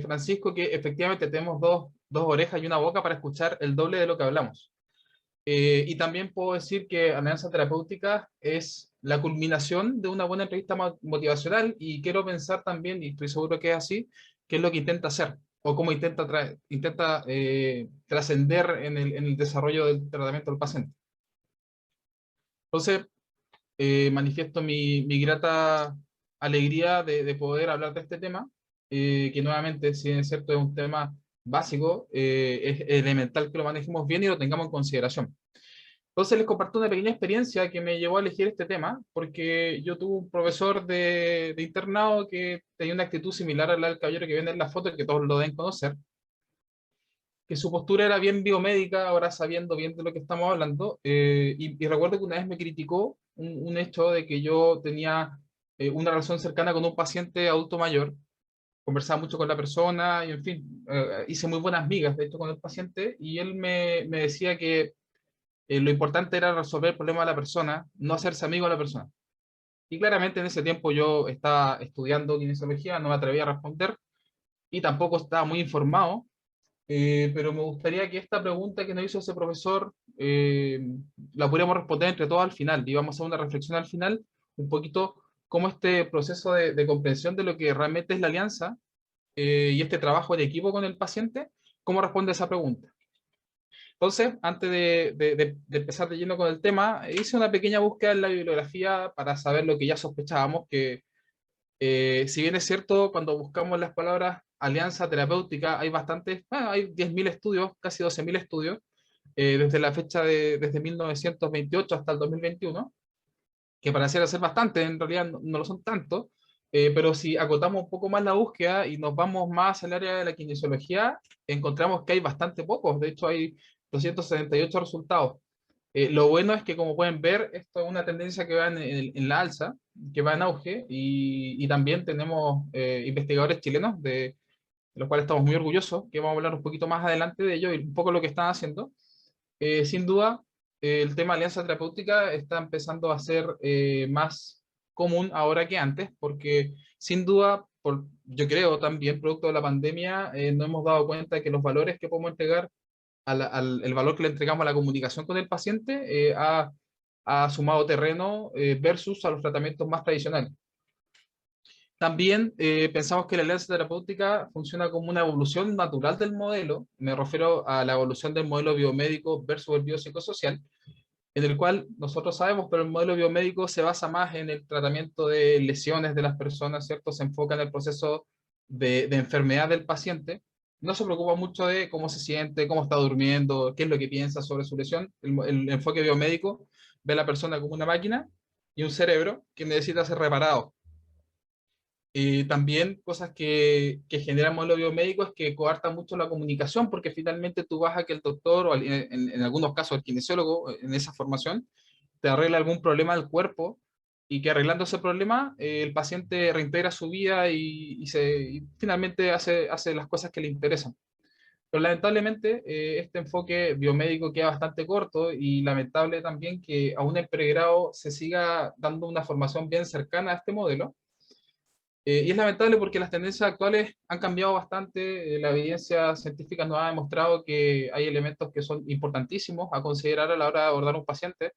Francisco, que efectivamente tenemos dos orejas y una boca para escuchar el doble de lo que hablamos. Y también puedo decir que Alianza Terapéutica es la culminación de una buena entrevista motivacional, y quiero pensar también, y estoy seguro que es así, qué es lo que intenta hacer o cómo intenta trascender en el desarrollo del tratamiento del paciente. Entonces, manifiesto mi grata alegría de poder hablar de este tema, que nuevamente, si es cierto, es un tema básico, es elemental que lo manejemos bien y lo tengamos en consideración. Entonces les comparto una pequeña experiencia que me llevó a elegir este tema, porque yo tuve un profesor de internado que tenía una actitud similar a la del caballero que viene en la foto, que todos lo deben conocer, que su postura era bien biomédica, ahora sabiendo bien de lo que estamos hablando, y recuerdo que una vez me criticó un hecho de que yo tenía una relación cercana con un paciente adulto mayor, conversaba mucho con la persona, y en fin, hice muy buenas migas, de hecho, con el paciente, y él me decía que lo importante era resolver el problema de la persona, no hacerse amigo de la persona. Y claramente en ese tiempo yo estaba estudiando kinesiología, no me atrevía a responder, y tampoco estaba muy informado, pero me gustaría que esta pregunta que nos hizo ese profesor la pudiéramos responder entre todos al final, y vamos a hacer una reflexión al final, un poquito cómo este proceso de comprensión de lo que realmente es la alianza, y este trabajo de equipo con el paciente, cómo responde a esa pregunta. Entonces, antes de empezar de lleno con el tema, hice una pequeña búsqueda en la bibliografía para saber lo que ya sospechábamos, que si bien es cierto, cuando buscamos las palabras alianza terapéutica, hay bastantes, hay 10.000 estudios, casi 12.000 estudios, desde la fecha desde 1928 hasta el 2021, que pareciera ser bastante, en realidad no lo son tanto, Pero si acotamos un poco más la búsqueda y nos vamos más al área de la kinesiología, encontramos que hay bastante pocos. De hecho, hay 278 resultados. Lo bueno es que, como pueden ver, esto es una tendencia que va en la alza, que va en auge, y también tenemos investigadores chilenos, de los cuales estamos muy orgullosos, que vamos a hablar un poquito más adelante de ello y un poco lo que están haciendo. Sin duda, el tema de alianza terapéutica está empezando a ser más común ahora que antes, porque sin duda, yo creo también, producto de la pandemia, nos hemos dado cuenta de que los valores que podemos entregar, el valor que le entregamos a la comunicación con el paciente, ha sumado terreno versus a los tratamientos más tradicionales. También pensamos que la alianza terapéutica funciona como una evolución natural del modelo, me refiero a la evolución del modelo biomédico versus el biopsicosocial, en el cual nosotros sabemos, pero el modelo biomédico se basa más en el tratamiento de lesiones de las personas, ¿cierto? Se enfoca en el proceso de enfermedad del paciente, no se preocupa mucho de cómo se siente, cómo está durmiendo, qué es lo que piensa sobre su lesión. El enfoque biomédico ve a la persona como una máquina y un cerebro que necesita ser reparado. También cosas que generan modelo biomédico es que coarta mucho la comunicación, porque finalmente tú vas a que el doctor, o en algunos casos el kinesiólogo, en esa formación, te arregla algún problema del cuerpo, y que arreglando ese problema, el paciente reintegra su vida y finalmente hace las cosas que le interesan. Pero lamentablemente este enfoque biomédico queda bastante corto, y lamentable también que aún en pregrado se siga dando una formación bien cercana a este modelo. Y es lamentable porque las tendencias actuales han cambiado bastante. La evidencia científica nos ha demostrado que hay elementos que son importantísimos a considerar a la hora de abordar un paciente,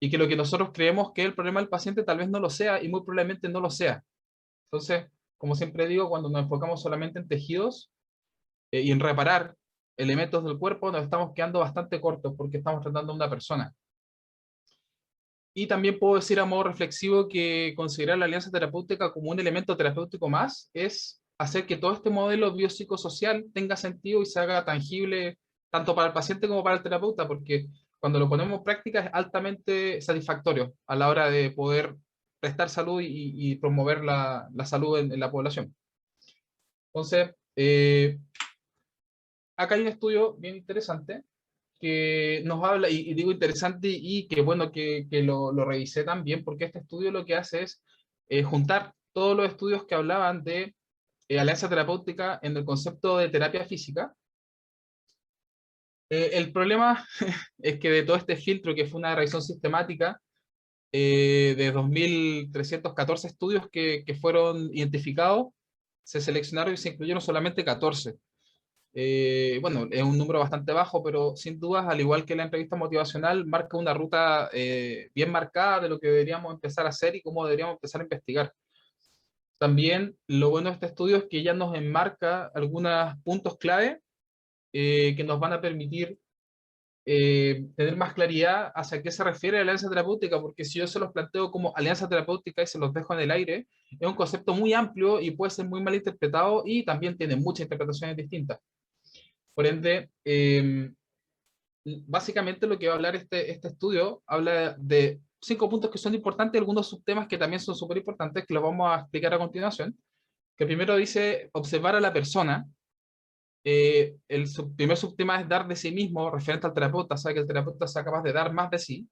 y que lo que nosotros creemos que es el problema del paciente tal vez no lo sea, y muy probablemente no lo sea. Entonces, como siempre digo, cuando nos enfocamos solamente en tejidos y en reparar elementos del cuerpo, nos estamos quedando bastante cortos porque estamos tratando a una persona. Y también puedo decir a modo reflexivo que considerar la alianza terapéutica como un elemento terapéutico más es hacer que todo este modelo biopsicosocial tenga sentido y se haga tangible tanto para el paciente como para el terapeuta, porque cuando lo ponemos en práctica es altamente satisfactorio a la hora de poder prestar salud y promover la salud en la población. Entonces, acá hay un estudio bien interesante que nos habla, y digo interesante y que bueno que lo revisé también, porque este estudio lo que hace es juntar todos los estudios que hablaban de alianza terapéutica en el concepto de terapia física. El problema es que de todo este filtro, que fue una revisión sistemática de 2.314 estudios que fueron identificados, se seleccionaron y se incluyeron solamente 14. Bueno, es un número bastante bajo, pero sin dudas, al igual que la entrevista motivacional, marca una ruta bien marcada de lo que deberíamos empezar a hacer y cómo deberíamos empezar a investigar. También lo bueno de este estudio es que ya nos enmarca algunos puntos clave que nos van a permitir tener más claridad hacia qué se refiere la alianza terapéutica, porque si yo se los planteo como alianza terapéutica y se los dejo en el aire, es un concepto muy amplio y puede ser muy mal interpretado, y también tiene muchas interpretaciones distintas. Por ende, básicamente lo que va a hablar este estudio habla de 5 puntos que son importantes, y algunos subtemas que también son súper importantes, que los vamos a explicar a continuación. Que primero dice observar a la persona. Primer subtema es dar de sí mismo, referente al terapeuta, o sea, que el terapeuta sea capaz de dar más de sí.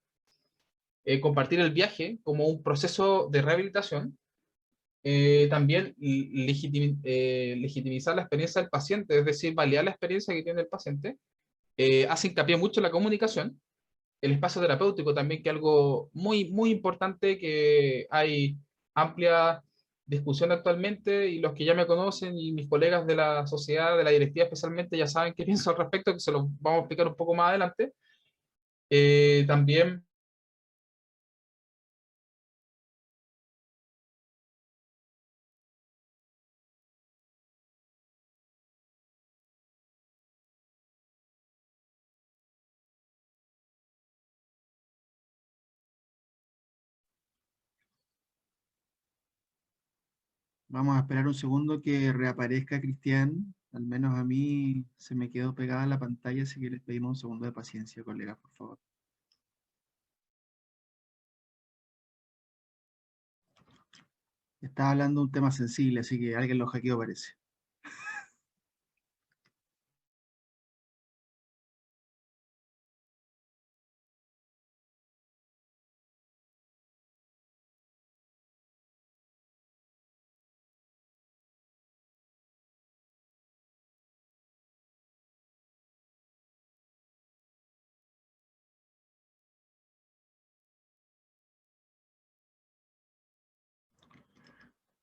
Compartir el viaje como un proceso de rehabilitación. También legitimizar la experiencia del paciente, es decir, validar la experiencia que tiene el paciente. Hace hincapié mucho en la comunicación. El espacio terapéutico también, que es algo muy, muy importante, que hay amplia discusión actualmente, y los que ya me conocen y mis colegas de la sociedad, de la directiva especialmente, ya saben qué pienso al respecto, que se lo vamos a explicar un poco más adelante. También Vamos a esperar un segundo que reaparezca Cristian. Al menos a mí se me quedó pegada la pantalla, así que les pedimos un segundo de paciencia, colegas, por favor. Estaba hablando de un tema sensible, así que alguien lo hackeó, parece.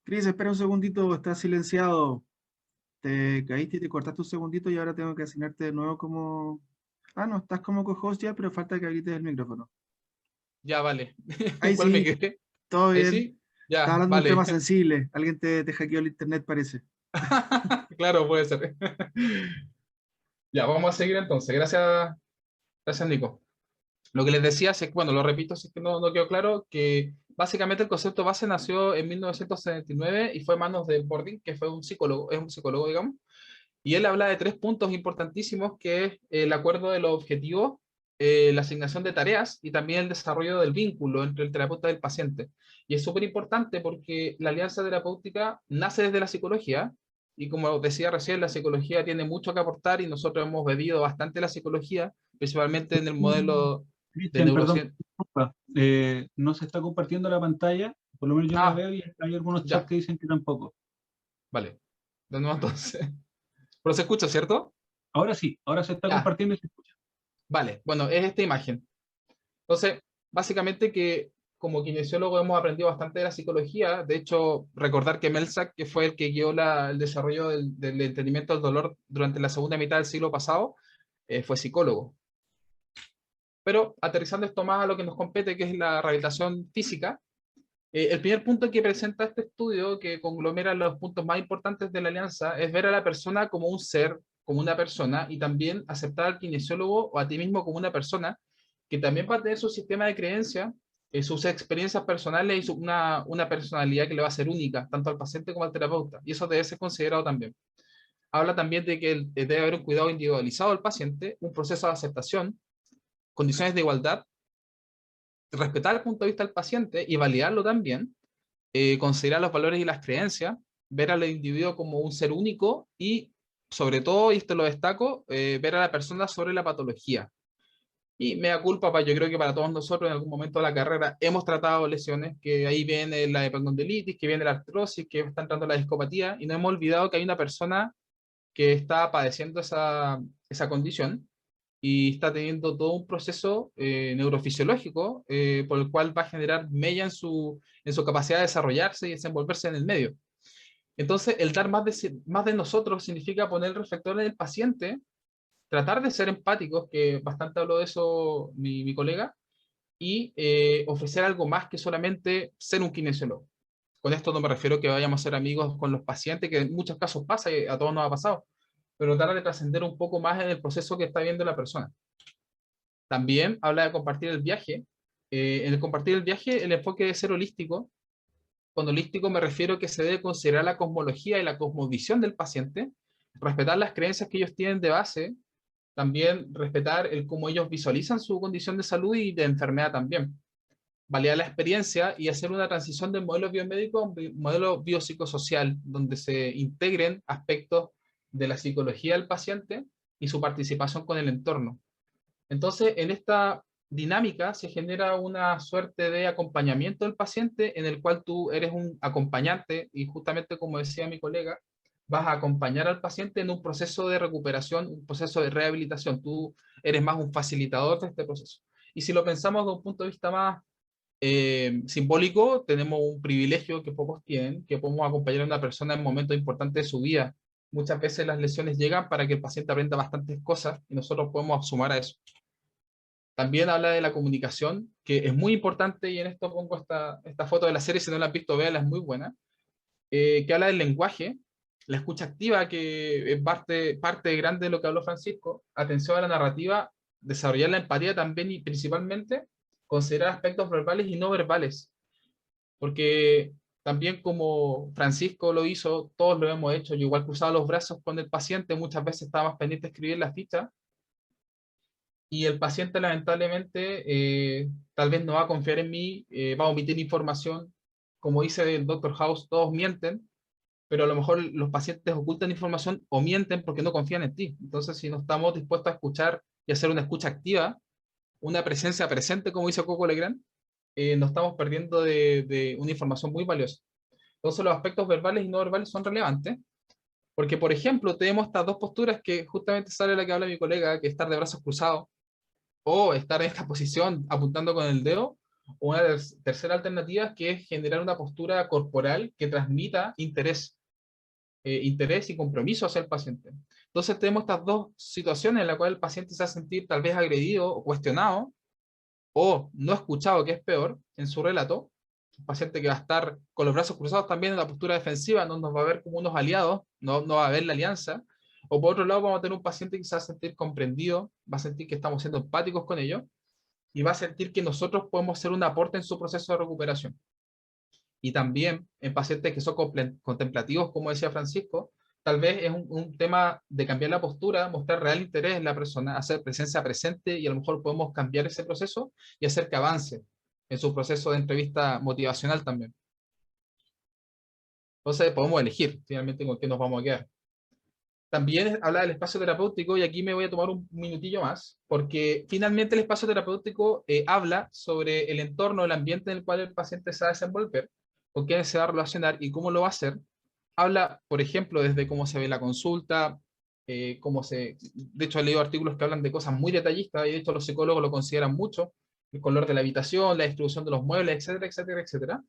Cris, espera un segundito, estás silenciado. Te caíste y te cortaste un segundito y ahora tengo que asignarte de nuevo como... Ah, no, estás como co-host ya, pero falta que habilites el micrófono. Ya, vale. Ahí ¿Cuál me sí, quedé? todo Ahí bien. sí. Estás Ya, hablando de un vale. tema sensible. Alguien te hackeó el internet, parece. Claro, puede ser. Ya, vamos a seguir entonces. Gracias, gracias, Nico. Lo que les decía, es que, bueno, lo repito si es que no quedó claro, que básicamente el concepto base nació en 1979 y fue en manos de Bordin, que fue un psicólogo, es un psicólogo, digamos, y él habla de tres puntos importantísimos, que es el acuerdo de los objetivos, la asignación de tareas y también el desarrollo del vínculo entre el terapeuta y el paciente. Y es súper importante porque la alianza terapéutica nace desde la psicología, y como decía recién, la psicología tiene mucho que aportar y nosotros hemos bebido bastante la psicología, principalmente en el modelo de Cristian, perdón, neurociencia. disculpa, no se está compartiendo la pantalla, por lo menos yo no la Ah, veo y hay algunos chats ya, que dicen que tampoco. vale. De nuevo entonces. Pero se escucha, ¿cierto? Ahora sí, ahora se está Ya, compartiendo y se escucha. vale. Bueno, es esta imagen. Entonces, básicamente que como kinesiólogo hemos aprendido bastante de la psicología. De hecho, recordar que Melzack, que fue el que guió el desarrollo del entendimiento del dolor durante la segunda mitad del siglo pasado, fue psicólogo. Pero aterrizando esto más a lo que nos compete, que es la rehabilitación física, el primer punto que presenta este estudio, que conglomera los puntos más importantes de la alianza, es ver a la persona como un ser, como una persona, y también aceptar al kinesiólogo o a ti mismo como una persona, que también va a tener su sistema de creencia, sus experiencias personales y una personalidad que le va a ser única, tanto al paciente como al terapeuta, y eso debe ser considerado también. Habla también de que debe haber un cuidado individualizado del paciente, un proceso de aceptación, condiciones de igualdad, respetar el punto de vista del paciente y validarlo también, considerar los valores y las creencias, ver al individuo como un ser único y, sobre todo, y esto lo destaco, ver a la persona sobre la patología. Y me da culpa, yo creo que para todos nosotros en algún momento de la carrera hemos tratado lesiones, que ahí viene la ependondilitis, que viene la artrosis, que está entrando la discopatía, y no hemos olvidado que hay una persona que está padeciendo esa condición y está teniendo todo un proceso neurofisiológico por el cual va a generar mella en su capacidad de desarrollarse y desenvolverse en el medio. Entonces, el dar más de nosotros significa poner el reflector en el paciente, tratar de ser empáticos, que bastante habló de eso mi colega, y ofrecer algo más que solamente ser un kinesiólogo. Con esto no me refiero a que vayamos a ser amigos con los pacientes, que en muchos casos pasa y a todos nos ha pasado, pero tratar de trascender un poco más en el proceso que está viendo la persona. También habla de compartir el viaje. En el compartir el viaje, el enfoque debe ser holístico. Con holístico me refiero a que se debe considerar la cosmología y la cosmovisión del paciente, respetar las creencias que ellos tienen de base, también respetar el cómo ellos visualizan su condición de salud y de enfermedad también. Validar la experiencia y hacer una transición del modelo biomédico a un modelo biopsicosocial, donde se integren aspectos de la psicología del paciente y su participación con el entorno. Entonces, en esta dinámica se genera una suerte de acompañamiento del paciente en el cual tú eres un acompañante y justamente como decía mi colega, vas a acompañar al paciente en un proceso de recuperación, un proceso de rehabilitación. Tú eres más un facilitador de este proceso. Y si lo pensamos de un punto de vista más simbólico, tenemos un privilegio que pocos tienen, que podemos acompañar a una persona en momentos importantes de su vida. Muchas veces las lesiones llegan para que el paciente aprenda bastantes cosas y nosotros podemos sumar a eso. También habla de la comunicación, que es muy importante, y en esto pongo esta foto de la serie, si no la han visto, véanla, es muy buena, que habla del lenguaje, la escucha activa, que es parte grande de lo que habló Francisco, atención a la narrativa, desarrollar la empatía también y principalmente considerar aspectos verbales y no verbales, porque también como Francisco lo hizo, todos lo hemos hecho, yo igual cruzaba los brazos con el paciente, muchas veces estaba más pendiente de escribir la ficha, y el paciente lamentablemente tal vez no va a confiar en mí, va a omitir información, como dice el Dr. House, todos mienten, pero a lo mejor los pacientes ocultan información o mienten porque no confían en ti. Entonces, si no estamos dispuestos a escuchar y hacer una escucha activa, una presencia presente, como dice Coco Legrand, nos estamos perdiendo de una información muy valiosa. Entonces, los aspectos verbales y no verbales son relevantes, porque, por ejemplo, tenemos estas dos posturas que justamente sale la que habla mi colega, que es estar de brazos cruzados, o estar en esta posición apuntando con el dedo, o una tercera alternativa que es generar una postura corporal que transmita interés, interés y compromiso hacia el paciente. Entonces tenemos estas dos situaciones en las cuales el paciente se va a sentir tal vez agredido o cuestionado, o no escuchado, que es peor, en su relato. Un paciente que va a estar con los brazos cruzados también en la postura defensiva, no nos va a ver como unos aliados, no va a ver la alianza. O por otro lado vamos a tener un paciente que se va a sentir comprendido, va a sentir que estamos siendo empáticos con ellos, y va a sentir que nosotros podemos ser un aporte en su proceso de recuperación. Y también en pacientes que son contemplativos, como decía Francisco, tal vez es un tema de cambiar la postura, mostrar real interés en la persona, hacer presencia presente, y a lo mejor podemos cambiar ese proceso y hacer que avance en su proceso de entrevista motivacional también. Entonces podemos elegir finalmente con qué nos vamos a quedar. También habla del espacio terapéutico, y aquí me voy a tomar un minutillo más, porque finalmente el espacio terapéutico habla sobre el entorno, el ambiente en el cual el paciente se va a desenvolver, con quién se va a relacionar y cómo lo va a hacer. Habla, por ejemplo, desde cómo se ve la consulta, de hecho he leído artículos que hablan de cosas muy detallistas, y de hecho los psicólogos lo consideran mucho, el color de la habitación, la distribución de los muebles, etcétera, etcétera, etcétera.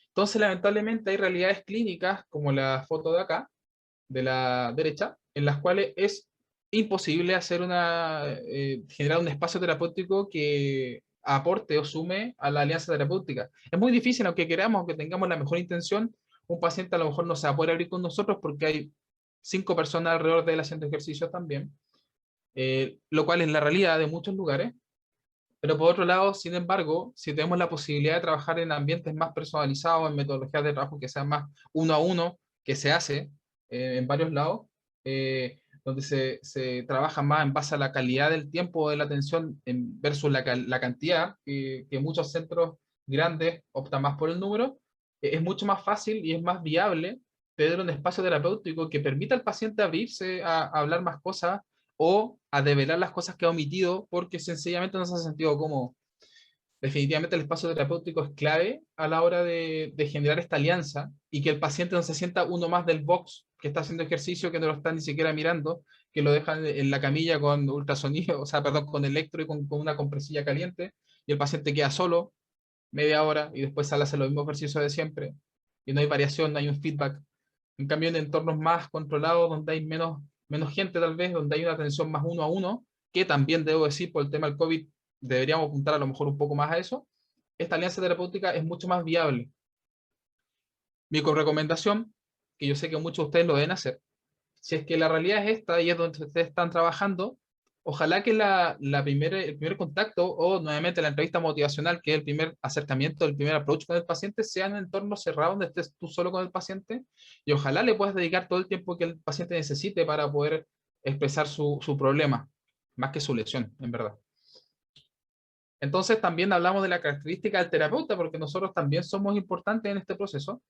Entonces, lamentablemente hay realidades clínicas, como la foto de acá, de la derecha, en las cuales es imposible hacer generar un espacio terapéutico que aporte o sume a la alianza terapéutica. Es muy difícil, aunque queramos, aunque tengamos la mejor intención, un paciente a lo mejor no se va a poder abrir con nosotros porque hay 5 personas alrededor de él haciendo ejercicio también, lo cual es la realidad de muchos lugares. Pero por otro lado, sin embargo, si tenemos la posibilidad de trabajar en ambientes más personalizados, en metodologías de trabajo que sean más uno a uno, que se hace en varios lados, donde se trabaja más en base a la calidad del tiempo de la atención versus la cantidad, que muchos centros grandes optan más por el número, es mucho más fácil y es más viable tener un espacio terapéutico que permita al paciente abrirse a hablar más cosas, o a develar las cosas que ha omitido porque sencillamente no se ha sentido cómodo. Definitivamente el espacio terapéutico es clave a la hora de generar esta alianza, y que el paciente no se sienta uno más del box que está haciendo ejercicio, que no lo está ni siquiera mirando, que lo dejan en la camilla con ultrasonido, o sea, perdón, con electro y con una compresilla caliente, y el paciente queda solo media hora y después sale a hacer los mismos ejercicios de siempre, y no hay variación, no hay un feedback. En cambio, en entornos más controlados, donde hay menos gente tal vez, donde hay una atención más uno a uno, que también debo decir por el tema del COVID, deberíamos apuntar a lo mejor un poco más a eso, esta alianza terapéutica es mucho más viable. Mi recomendación, que yo sé que muchos de ustedes lo deben hacer, si es que la realidad es esta y es donde ustedes están trabajando, ojalá que el primer contacto, o nuevamente la entrevista motivacional, que es el primer acercamiento, el primer approach con el paciente, sea en un entorno cerrado donde estés tú solo con el paciente, y ojalá le puedas dedicar todo el tiempo que el paciente necesite para poder expresar su problema, más que su lesión, en verdad. Entonces también hablamos de la característica del terapeuta, porque nosotros también somos importantes en este proceso.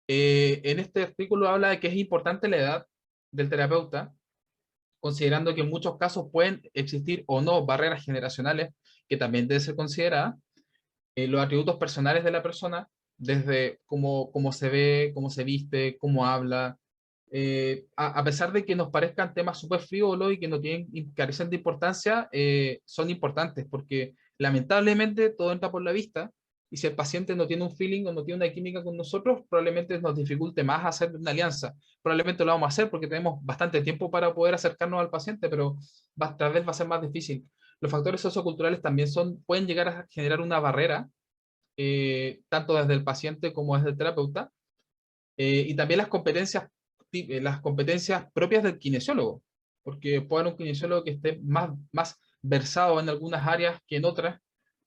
En este artículo habla de que es importante la edad del terapeuta, considerando que en muchos casos pueden existir o no barreras generacionales que también deben ser consideradas, los atributos personales de la persona, desde cómo se ve, cómo se viste, cómo habla, a pesar de que nos parezcan temas súper frívolos y que no tienen, carecen de importancia, son importantes, porque lamentablemente todo entra por la vista, y si el paciente no tiene un feeling o no tiene una química con nosotros, probablemente nos dificulte más hacer una alianza. Probablemente lo vamos a hacer porque tenemos bastante tiempo para poder acercarnos al paciente, pero tal vez va a ser más difícil. Los factores socioculturales también pueden llegar a generar una barrera, tanto desde el paciente como desde el terapeuta, y también las competencias propias del kinesiólogo, porque puede haber un kinesiólogo que esté más versado en algunas áreas que en otras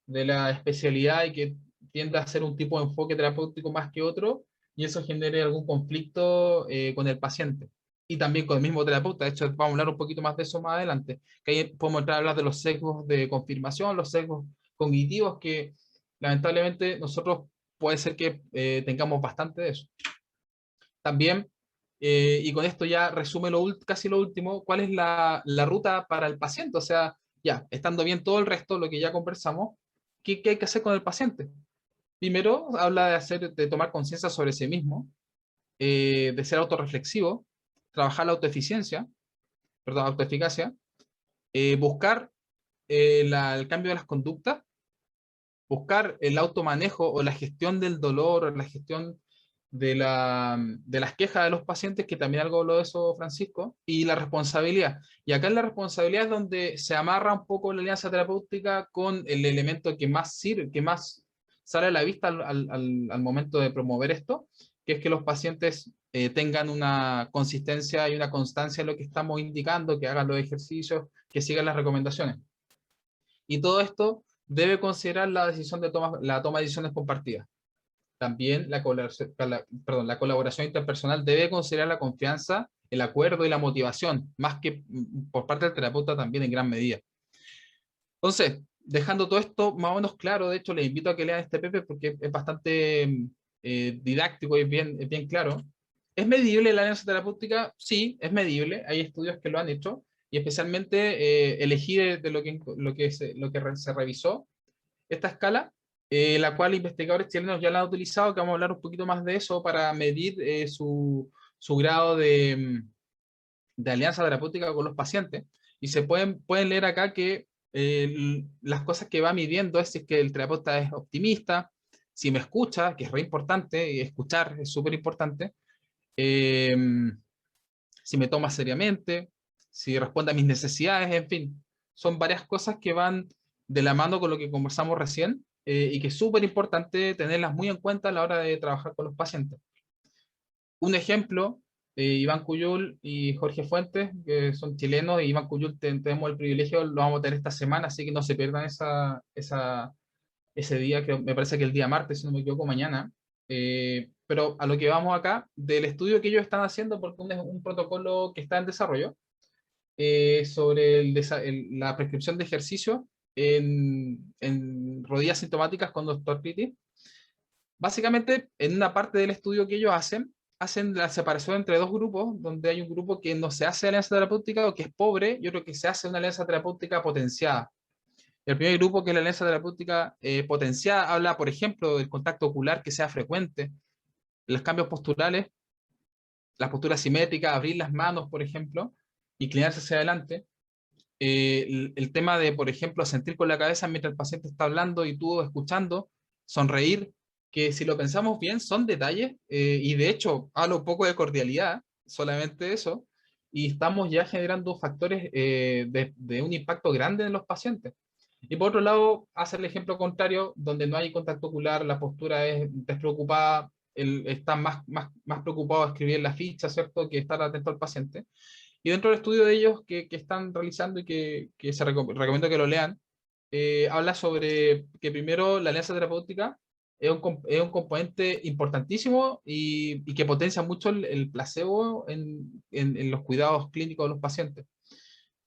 de la especialidad, y que tiende a hacer un tipo de enfoque terapéutico más que otro, y eso genere algún conflicto con el paciente. Y también con el mismo terapeuta. De hecho, vamos a hablar un poquito más de eso más adelante, que ahí podemos entrar a hablar de los sesgos de confirmación, los sesgos cognitivos, que lamentablemente nosotros puede ser que tengamos bastante de eso. También, y con esto ya resume casi lo último, ¿cuál es la ruta para el paciente? O sea, ya, estando bien todo el resto, lo que ya conversamos, ¿qué hay que hacer con el paciente? Primero, habla de tomar conciencia sobre sí mismo, de ser autorreflexivo, trabajar la autoeficiencia, perdón, autoeficacia, buscar el cambio de las conductas, buscar el automanejo o la gestión del dolor, o la gestión de las quejas de los pacientes, que también algo habló de eso Francisco, y la responsabilidad. Y acá en la responsabilidad es donde se amarra un poco la alianza terapéutica con el elemento que más sirve, que más sale a la vista al momento de promover esto, que es que los pacientes tengan una consistencia y una constancia en lo que estamos indicando, que hagan los ejercicios, que sigan las recomendaciones. Y todo esto debe considerar la toma de decisiones compartidas. También la colaboración interpersonal debe considerar la confianza, el acuerdo y la motivación, más que por parte del terapeuta también en gran medida. Entonces, dejando todo esto más o menos claro, de hecho les invito a que lean este paper porque es bastante didáctico y es bien claro. ¿Es medible la alianza terapéutica? Sí, es medible. Hay estudios que lo han hecho y especialmente elegí de lo que se revisó esta escala, la cual investigadores chilenos ya la han utilizado, que vamos a hablar un poquito más de eso para medir su grado de alianza terapéutica con los pacientes. Y se pueden leer acá que las cosas que va midiendo es si es que el terapeuta es optimista, si me escucha, que es re importante, y escuchar es súper importante, eh, si me toma seriamente, si responde a mis necesidades, en fin, son varias cosas que van de la mano con lo que conversamos recién y que es súper importante tenerlas muy en cuenta a la hora de trabajar con los pacientes. Un ejemplo, Iván Cuyul y Jorge Fuentes, que son chilenos, y Iván Cuyul tenemos el privilegio, lo vamos a tener esta semana, así que no se pierdan ese día, que me parece que el día martes, si no me equivoco, mañana. Pero a lo que vamos acá, del estudio que ellos están haciendo, porque es un protocolo que está en desarrollo, sobre la prescripción de ejercicio en rodillas sintomáticas con osteoartritis. Básicamente, en una parte del estudio que ellos hacen la separación entre dos grupos, donde hay un grupo que no se hace alianza terapéutica o que es pobre, y otro que se hace una alianza terapéutica potenciada. El primer grupo, que es la alianza terapéutica potenciada, habla, por ejemplo, del contacto ocular que sea frecuente, los cambios posturales, las posturas simétricas, abrir las manos, por ejemplo, inclinarse hacia adelante. El tema de, por ejemplo, sentir con la cabeza mientras el paciente está hablando y tú escuchando, sonreír, que si lo pensamos bien son detalles, y de hecho hablo poco de cordialidad, solamente eso, y estamos ya generando factores de un impacto grande en los pacientes. Y por otro lado, hace el ejemplo contrario, donde no hay contacto ocular, la postura es despreocupada, está más preocupado de escribir la ficha, ¿cierto?, que estar atento al paciente. Y dentro del estudio de ellos que están realizando y que recomiendo que lo lean, habla sobre que primero la alianza terapéutica es un componente importantísimo y que potencia mucho el placebo en los cuidados clínicos de los pacientes.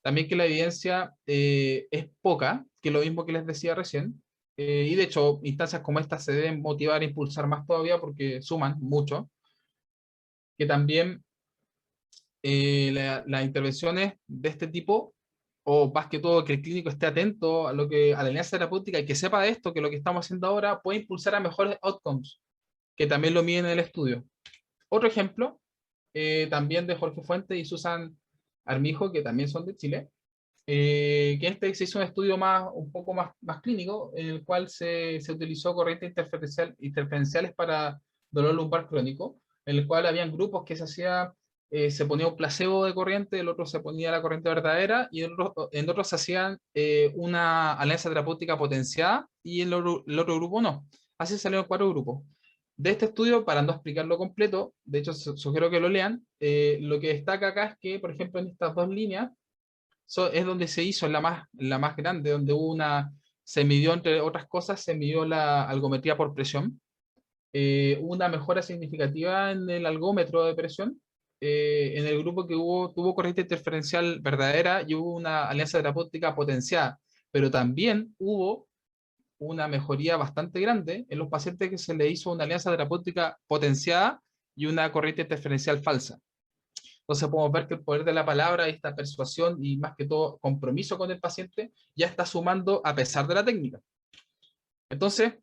También que la evidencia es poca, que lo mismo que les decía recién, y de hecho instancias como estas se deben motivar e impulsar más todavía porque suman mucho, que también las intervenciones de este tipo, o más que todo que el clínico esté atento a a la alianza terapéutica y que sepa de esto, que lo que estamos haciendo ahora puede impulsar a mejores outcomes, que también lo miden en el estudio. Otro ejemplo, también de Jorge Fuentes y Susan Armijo, que también son de Chile, que se hizo un estudio un poco más clínico, en el cual se utilizó corrientes interferenciales para dolor lumbar crónico, en el cual habían grupos que se ponía un placebo de corriente, el otro se ponía la corriente verdadera, y en otros se hacían una alianza terapéutica potenciada, y el otro grupo no. Así salieron 4 grupos. De este estudio, para no explicarlo completo, de hecho sugiero que lo lean, lo que destaca acá es que, por ejemplo, en estas 2 líneas, es donde se hizo la más grande, donde se midió, entre otras cosas, se midió la algometría por presión, una mejora significativa en el algómetro de presión, en el grupo que tuvo corriente interferencial verdadera, y hubo una alianza terapéutica potenciada, pero también hubo una mejoría bastante grande en los pacientes que se le hizo una alianza terapéutica potenciada y una corriente interferencial falsa. Entonces podemos ver que el poder de la palabra, esta persuasión y más que todo compromiso con el paciente, ya está sumando a pesar de la técnica. Entonces,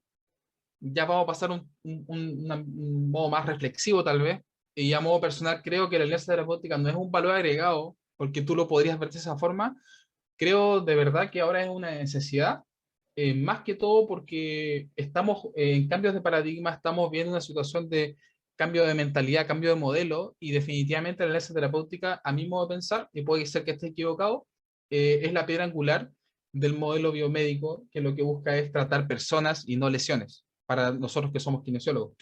ya vamos a pasar un modo más reflexivo tal vez, y a modo personal creo que la alianza terapéutica no es un valor agregado, porque tú lo podrías ver de esa forma. Creo de verdad que ahora es una necesidad, más que todo porque estamos en cambios de paradigma, estamos viendo una situación de cambio de mentalidad, cambio de modelo, y definitivamente la alianza terapéutica, a mi modo de pensar, y puede ser que esté equivocado, es la piedra angular del modelo biomédico, que lo que busca es tratar personas y no lesiones, para nosotros que somos kinesiólogos.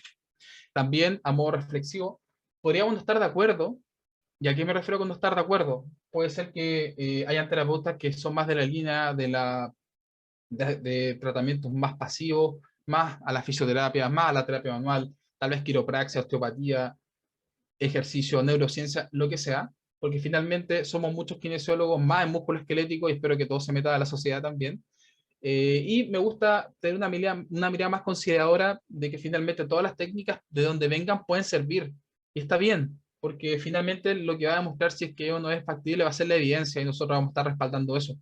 También, a modo reflexivo, podríamos no estar de acuerdo. ¿Y a qué me refiero con no estar de acuerdo? Puede ser que hayan terapeutas que son más de la línea de tratamientos más pasivos, más a la fisioterapia, más a la terapia manual, tal vez quiropraxia, osteopatía, ejercicio, neurociencia, lo que sea, porque finalmente somos muchos kinesiólogos más en músculo esquelético, y espero que todo se meta a la sociedad también. Y me gusta tener una mirada más consideradora de que finalmente todas las técnicas de donde vengan pueden servir. Y está bien, porque finalmente lo que va a demostrar si es que o no es factible va a ser la evidencia, y nosotros vamos a estar respaldando eso.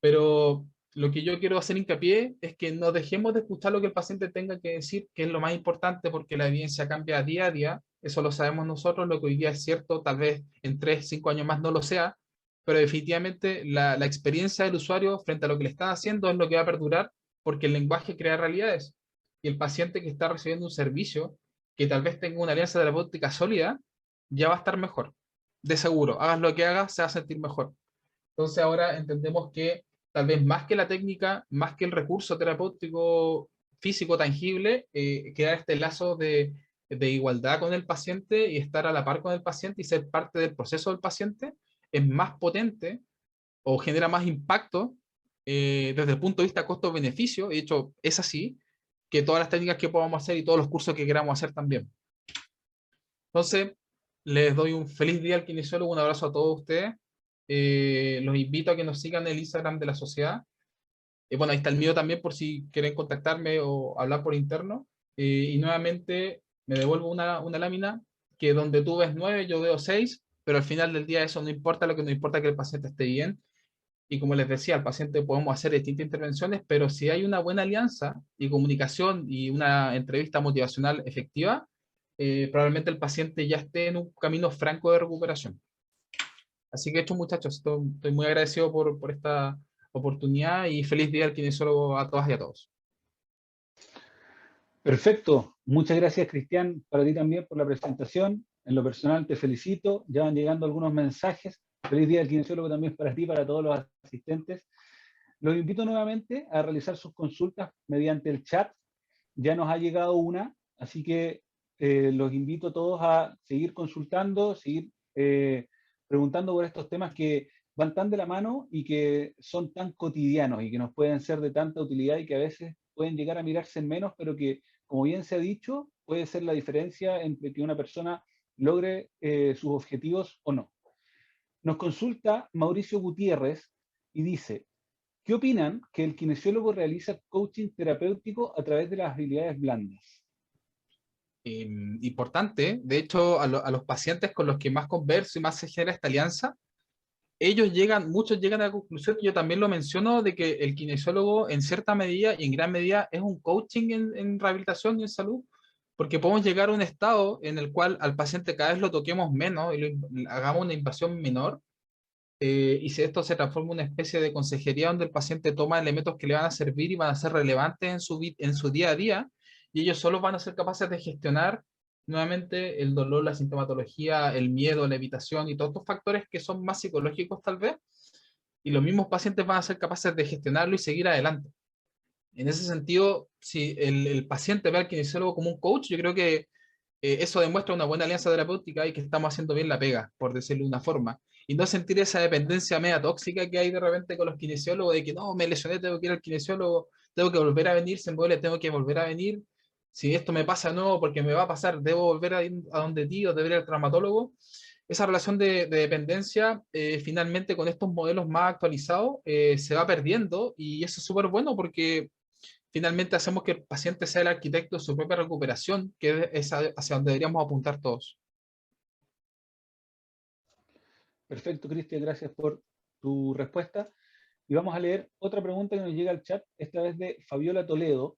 Pero lo que yo quiero hacer hincapié es que no dejemos de escuchar lo que el paciente tenga que decir, que es lo más importante, porque la evidencia cambia día a día. Eso lo sabemos nosotros. Lo que hoy día es cierto, tal vez en 3, 5 años más no lo sea, pero definitivamente la experiencia del usuario frente a lo que le están haciendo es lo que va a perdurar, porque el lenguaje crea realidades. Y el paciente que está recibiendo un servicio, que tal vez tenga una alianza terapéutica sólida, ya va a estar mejor. De seguro, hagas lo que hagas, se va a sentir mejor. Entonces ahora entendemos que tal vez más que la técnica, más que el recurso terapéutico físico tangible, crear este lazo de igualdad con el paciente y estar a la par con el paciente y ser parte del proceso del paciente es más potente o genera más impacto desde el punto de vista costo-beneficio. De hecho, es así, que todas las técnicas que podamos hacer y todos los cursos que queramos hacer también. Entonces, les doy un feliz día al kinesiólogo, un abrazo a todos ustedes. Los invito a que nos sigan en el Instagram de la sociedad. Bueno, ahí está el mío también por si quieren contactarme o hablar por interno. Y nuevamente me devuelvo una lámina que donde tú ves 9, yo veo 6, pero al final del día eso no importa, lo que nos importa es que el paciente esté bien. Y como les decía, al paciente podemos hacer distintas intervenciones, pero si hay una buena alianza y comunicación y una entrevista motivacional efectiva, probablemente el paciente ya esté en un camino franco de recuperación. Así que, muchachos, estoy muy agradecido por esta oportunidad, y feliz día al kinesiólogo a todas y a todos. Perfecto. Muchas gracias, Cristian, para ti también por la presentación. En lo personal te felicito. Ya van llegando algunos mensajes. Feliz día al kinesiólogo también para ti, para todos los asistentes. Los invito nuevamente a realizar sus consultas mediante el chat. Ya nos ha llegado una, así que los invito a todos a seguir consultando, seguir preguntando por estos temas que van tan de la mano y que son tan cotidianos y que nos pueden ser de tanta utilidad y que a veces pueden llegar a mirarse en menos, pero que, como bien se ha dicho, puede ser la diferencia entre que una persona logre sus objetivos o no. Nos consulta Mauricio Gutiérrez y dice: ¿qué opinan que el kinesiólogo realiza coaching terapéutico a través de las habilidades blandas? Importante, de hecho, a los pacientes con los que más converso y más se genera esta alianza, muchos llegan a la conclusión, y yo también lo menciono, de que el kinesiólogo en cierta medida y en gran medida es un coaching en rehabilitación y en salud, porque podemos llegar a un estado en el cual al paciente cada vez lo toquemos menos y hagamos una invasión menor, y si esto se transforma en una especie de consejería donde el paciente toma elementos que le van a servir y van a ser relevantes en su día a día, y ellos solo van a ser capaces de gestionar nuevamente el dolor, la sintomatología, el miedo, la evitación y todos estos factores que son más psicológicos tal vez, y los mismos pacientes van a ser capaces de gestionarlo y seguir adelante. En ese sentido, si el paciente ve al kinesiólogo como un coach, yo creo que eso demuestra una buena alianza terapéutica y que estamos haciendo bien la pega, por decirlo de una forma. Y no sentir esa dependencia media tóxica que hay de repente con los kinesiólogos, de que no, me lesioné, tengo que ir al kinesiólogo, tengo que volver a venir, se me duele, tengo que volver a venir. Si esto me pasa, no, porque me va a pasar, debo volver a ir a donde ti o debería ir al traumatólogo. Esa relación de dependencia, finalmente con estos modelos más actualizados, se va perdiendo, y eso es súper bueno porque finalmente hacemos que el paciente sea el arquitecto de su propia recuperación, que es hacia donde deberíamos apuntar todos. Perfecto, Cristian, gracias por tu respuesta. Y vamos a leer otra pregunta que nos llega al chat, esta vez de Fabiola Toledo.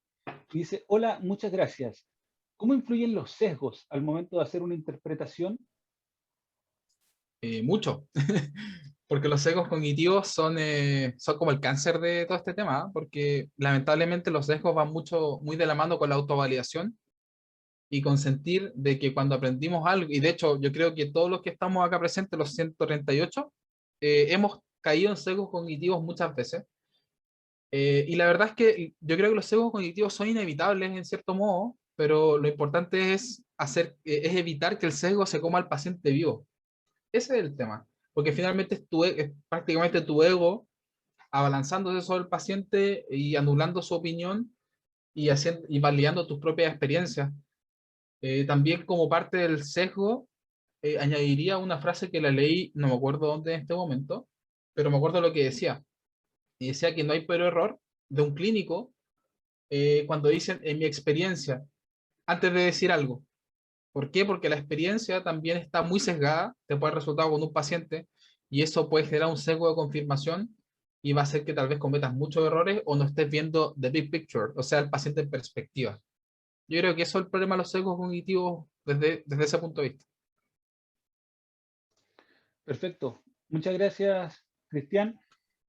Dice, hola, muchas gracias. ¿Cómo influyen los sesgos al momento de hacer una interpretación? Mucho, porque los sesgos cognitivos son como el cáncer de todo este tema, ¿eh? Porque lamentablemente los sesgos van muy de la mano con la autovalidación y con sentir de que cuando aprendimos algo, y de hecho yo creo que todos los que estamos acá presentes, los 138, hemos caído en sesgos cognitivos muchas veces. Y la verdad es que yo creo que los sesgos cognitivos son inevitables en cierto modo, pero lo importante es es evitar que el sesgo se coma al paciente vivo. Ese es el tema, porque finalmente es prácticamente tu ego abalanzándose sobre el paciente y anulando su opinión y validando tus propias experiencias. También como parte del sesgo, añadiría una frase que la leí, no me acuerdo dónde en este momento, pero me acuerdo lo que decía. Y decía que no hay peor error de un clínico cuando dicen en mi experiencia, antes de decir algo. ¿Por qué? Porque la experiencia también está muy sesgada, te puede resultar con un paciente, y eso puede generar un sesgo de confirmación y va a hacer que tal vez cometas muchos errores o no estés viendo the big picture, o sea, el paciente en perspectiva. Yo creo que eso es el problema de los sesgos cognitivos desde ese punto de vista. Perfecto. Muchas gracias, Cristian.